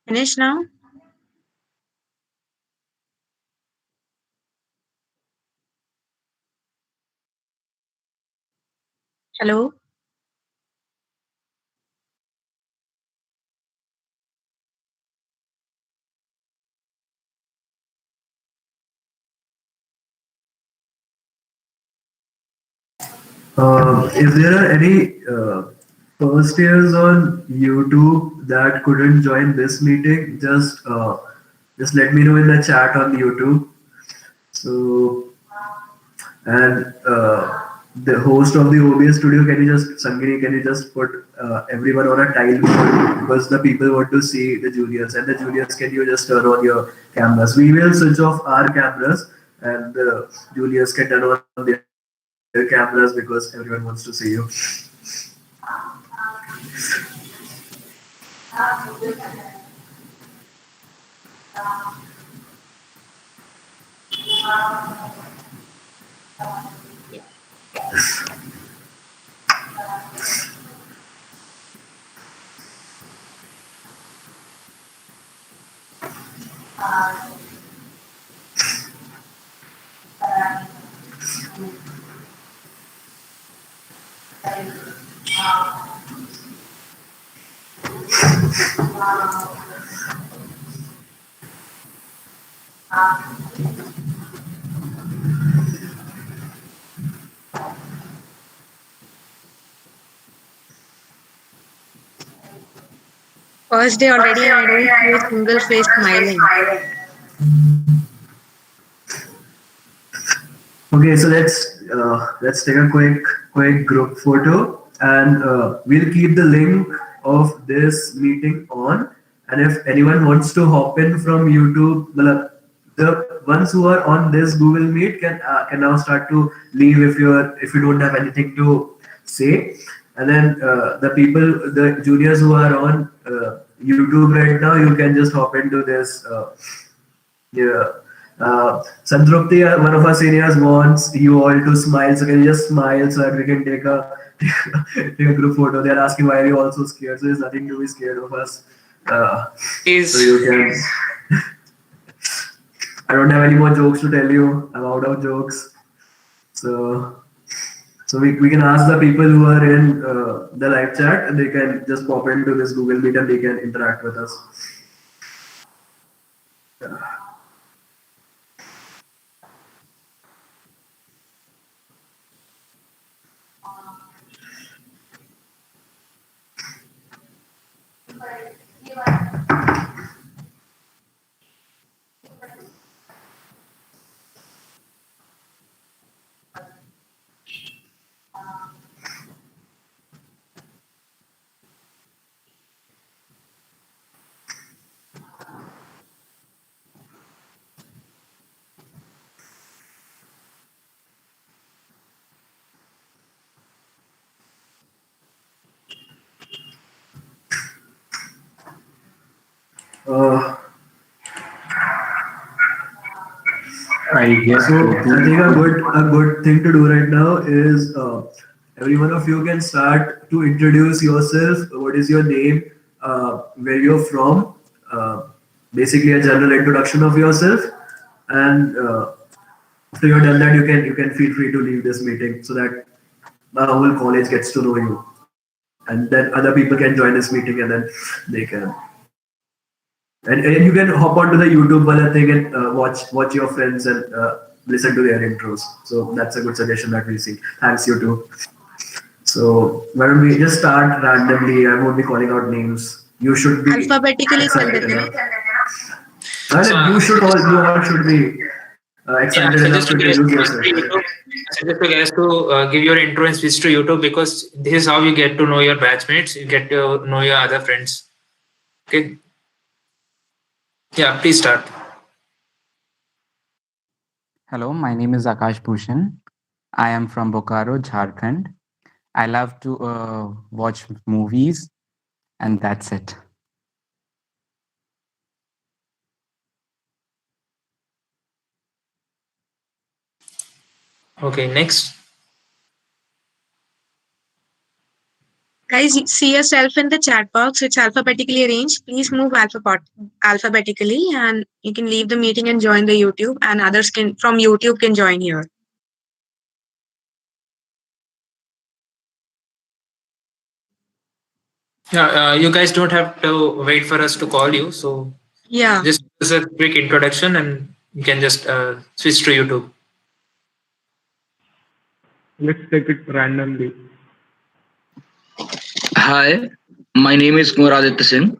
finish now. Hello. If there are any first years on YouTube that couldn't join this meeting, just let me know in the chat on YouTube. So and the host of the OBS studio, can you just Sangini, can you just put everyone on a tile because the people want to see the juniors, and the juniors, can you just turn on your cameras? We will switch off our cameras and the juniors can turn on their cameras because everyone wants to see you. First day already, and I don't see a single face smiling. Okay, so let's take a quick group photo, and we'll keep the link of this meeting on. And if anyone wants to hop in from YouTube, the ones who are on this Google Meet can now start to leave if you don't have anything to say. And then the juniors who are on YouTube right now, you can just hop into this. Yeah. Santrupti, one of our seniors, wants you all to smile. So can you just smile so that we can take a group photo? They're asking why are you all so scared. So there's nothing to be scared of us. So you can. I don't have any more jokes to tell you. I'm out of jokes. So So we can ask the people who are in the live chat, and they can just pop into this Google Meet and they can interact with us. Uh, I guess So I think a good thing to do right now is every one of you can start to introduce yourself. What is your name? Where you're from? Basically, a general introduction of yourself. And after you're done that, you can feel free to leave this meeting so that the whole college gets to know you, and then other people can join this meeting, and then they can. And you can hop onto the YouTube wala thing and watch your friends and listen to their intros. So that's a good suggestion that we see. Thanks, you too. So why don't we just start randomly? I won't be calling out names. You should be Alphabetically चल excited देते हैं. enough. You all should be Yeah, excited I enough suggest to you guys introduce to yourself. YouTube. I suggest you guys to give your intro and switch to YouTube because this is how you get to know your batchmates. You get to know your other friends. Okay. Yeah, please start. Hello, my name is Akash Bhushan. I am from Bokaro, Jharkhand. I love to watch movies, and that's it. Okay, next. Guys, see yourself in the chat box. It's alphabetically arranged. Please move alphabetically, and you can leave the meeting and join the YouTube, and others can from YouTube can join here. Yeah, you guys don't have to wait for us to call you. So Yeah. just as a quick introduction, and you can just switch to YouTube. Let's take it randomly. Hi, my name is Muradit Singh,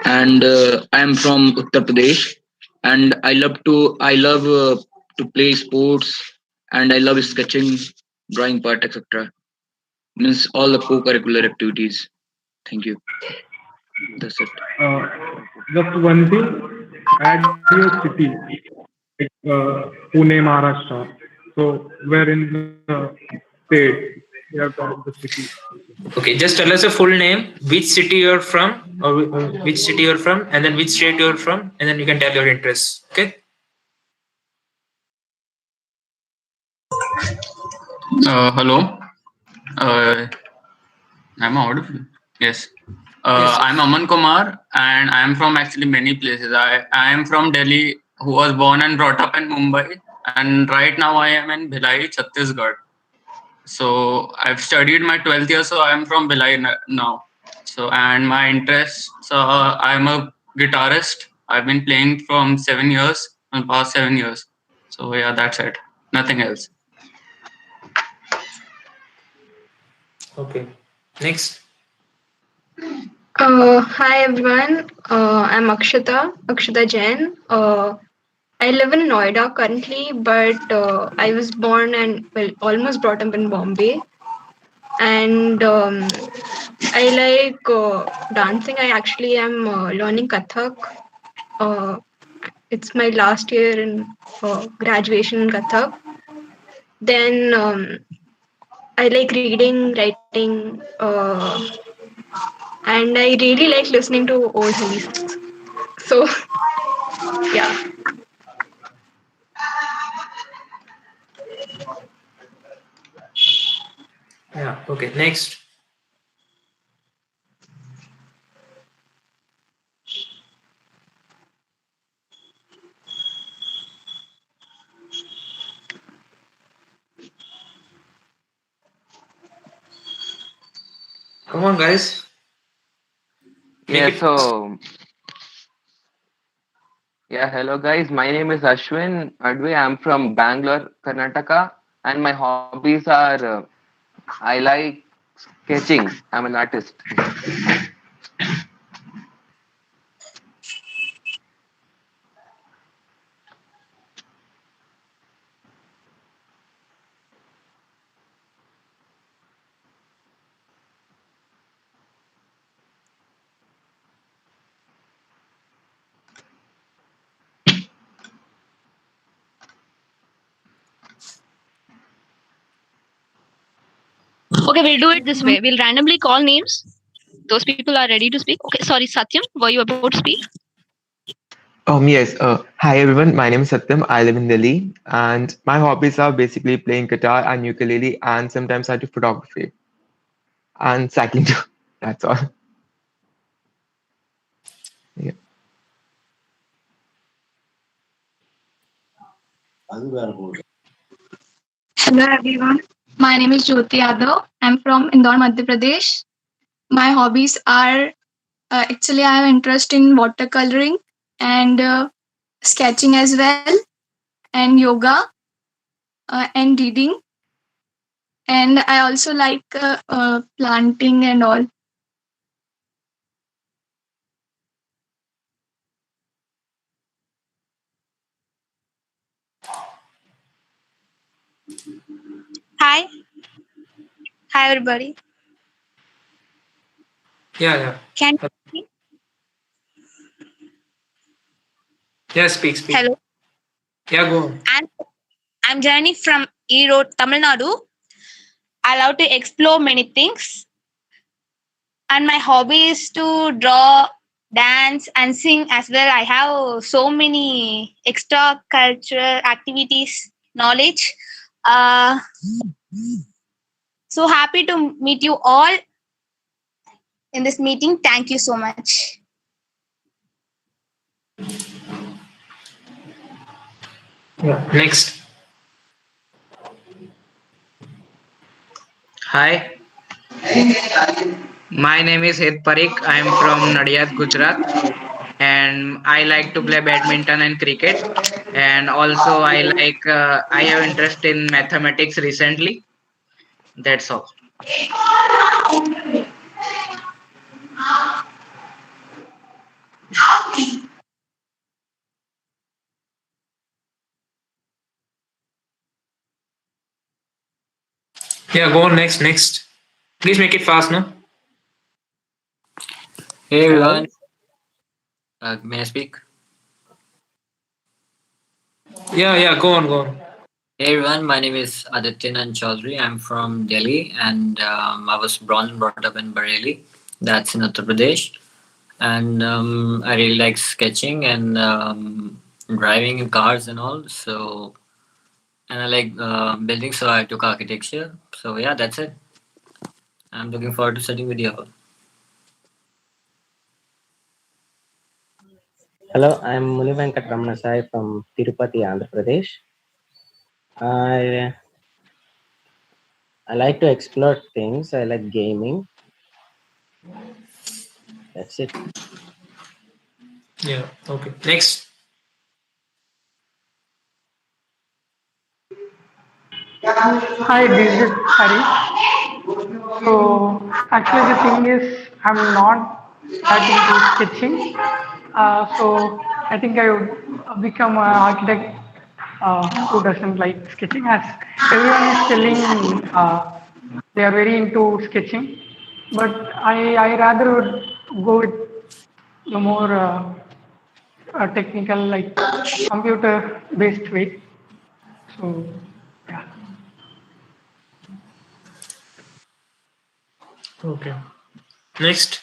and I am from Uttar Pradesh, and I love to play sports, and I love sketching, drawing part, etc. Means all the co-curricular activities. Thank you. That's it. Just one thing, add your city, like Pune, Maharashtra. So we're in the state. We have to add the city. Okay, just tell us a full name, which city you're from, or which city you're from, and then which state you're from, and then you can tell your interests. Okay. Hello. I'm audible. Yes. I'm Aman Kumar, and I'm from actually many places. I am from Delhi, who was born and brought up in Mumbai, and right now I am in Bhilai, Chhattisgarh. So I've studied my 12th year, so I'm from Bhilai now. So and my interests, I'm a guitarist. I've been playing from 7 years, from past 7 years. So yeah, that's it. Nothing else. Okay. Next. Hi everyone. I'm Akshata Jain. I live in Noida currently, but I was born and almost brought up in Bombay. And I like dancing. I actually am learning Kathak. Uh, it's my last year in graduation in Kathak. Then I like reading, writing, and I really like listening to old Hindi songs. So, yeah. Yeah. Okay. Next. Come on, guys. Yeah, so yeah, hello guys. My name is Ashwin Adwe. I'm from Bangalore, Karnataka, and my hobbies are I like sketching. I'm an artist. Okay, we'll do it this way. We'll randomly call names. Those people are ready to speak. Okay, sorry, Satyam, were you about to speak? Yes. Hi everyone. My name is Satyam. I live in Delhi, and my hobbies are basically playing guitar and ukulele, and sometimes I do photography and cycling too. That's all. Yeah. Hello everyone. My name is Jyoti Yadav. I'm from Indore, Madhya Pradesh. My hobbies are actually I have interest in watercoloring and sketching as well, and yoga and reading. And I also like planting and all. Hi. Hi, everybody. Yeah. Can Yeah, speak. hello? Yeah, go on. I'm Janani from Erode, Tamil Nadu. I love to explore many things, and my hobby is to draw, dance, and sing as well. I have so many extra cultural activities knowledge. Uh, so happy to meet you all in this meeting. Thank you so much. Yeah. Next. Hi, my name is Hed Parik. I am from Nadiad, Gujarat, and I like to play badminton and cricket. And also, I have interest in mathematics recently. That's all. Yeah, go on next. Please make it fast, no? Hey Hello? everyone, may I speak? Yeah, go on. Hey everyone, my name is Adityanan Chaudhary. I'm from Delhi and I was born and brought up in Bareilly. That's in Uttar Pradesh. And I really like sketching and driving in cars and all. So, and I like building, so I took architecture. So, yeah, that's it. I'm looking forward to studying with you all. Hello, I'm Munivenkat Ramanasai from Tirupati, Andhra Pradesh. I like to explore things. I like gaming. That's it. Yeah, okay. Next. Hi, this is Hari. So actually, the thing is, I'm not that into sketching. So I think I would become an architect who doesn't like sketching. As everyone is telling, they are very into sketching, but I rather would go with the more technical, like computer based way. So yeah. Okay. Next.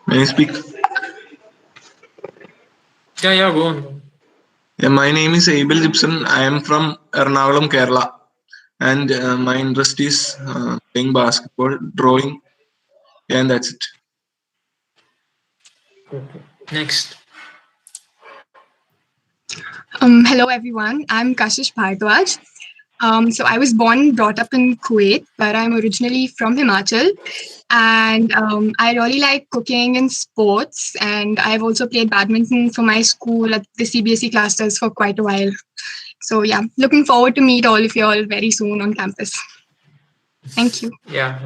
May I speak? Yeah, go on. Yeah, my name is Abel Gibson. I am from Ernakulam, Kerala, and my interest is playing basketball, drawing, and that's it. Okay. Next. Hello, everyone. I'm Kashish Bhardwaj. So I was born and brought up in Kuwait, but I'm originally from Himachal. And I really like cooking and sports. And I've also played badminton for my school at the CBSE clusters for quite a while. So yeah, looking forward to meet all of you all very soon on campus. Thank you. Yeah.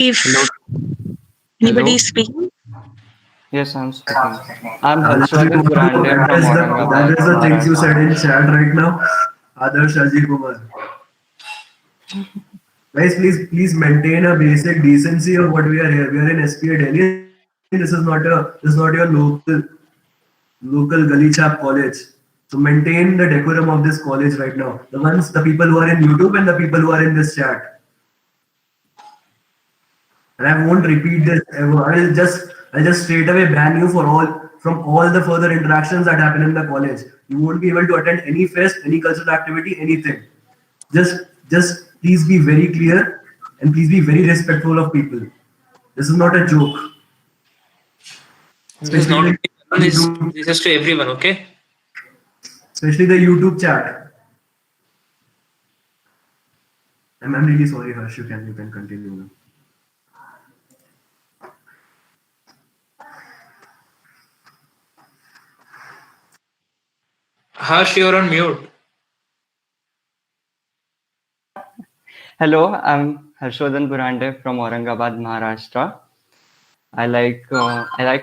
If Hello. anybody Hello. is speaking, Yes, I'm speaking. I'm Adarsh Harshvardhan Kumar, Gurande from that Aurangabad, is the things you said Maharashtra. in chat right now. Adarsh Kumar. Guys, please maintain a basic decency of what we are here. We are in SPA Delhi. This is not your local gully chap college. So maintain the decorum of this college right now. The people who are in YouTube and the people who are in this chat. And I won't repeat this ever. I'll just straight away ban you from all the further interactions that happen in the college. You won't be able to attend any fest, any cultural activity, anything. Just please be very clear and please be very respectful of people. This is not a joke. This is Especially not the this is to everyone, okay? especially the YouTube chat. I'm really sorry, Harsh. You can continue now. Harsh, you're on mute. Hello, I'm Harshvardhan Gurande from Aurangabad, Maharashtra. I like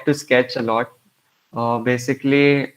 to sketch a lot. Basically,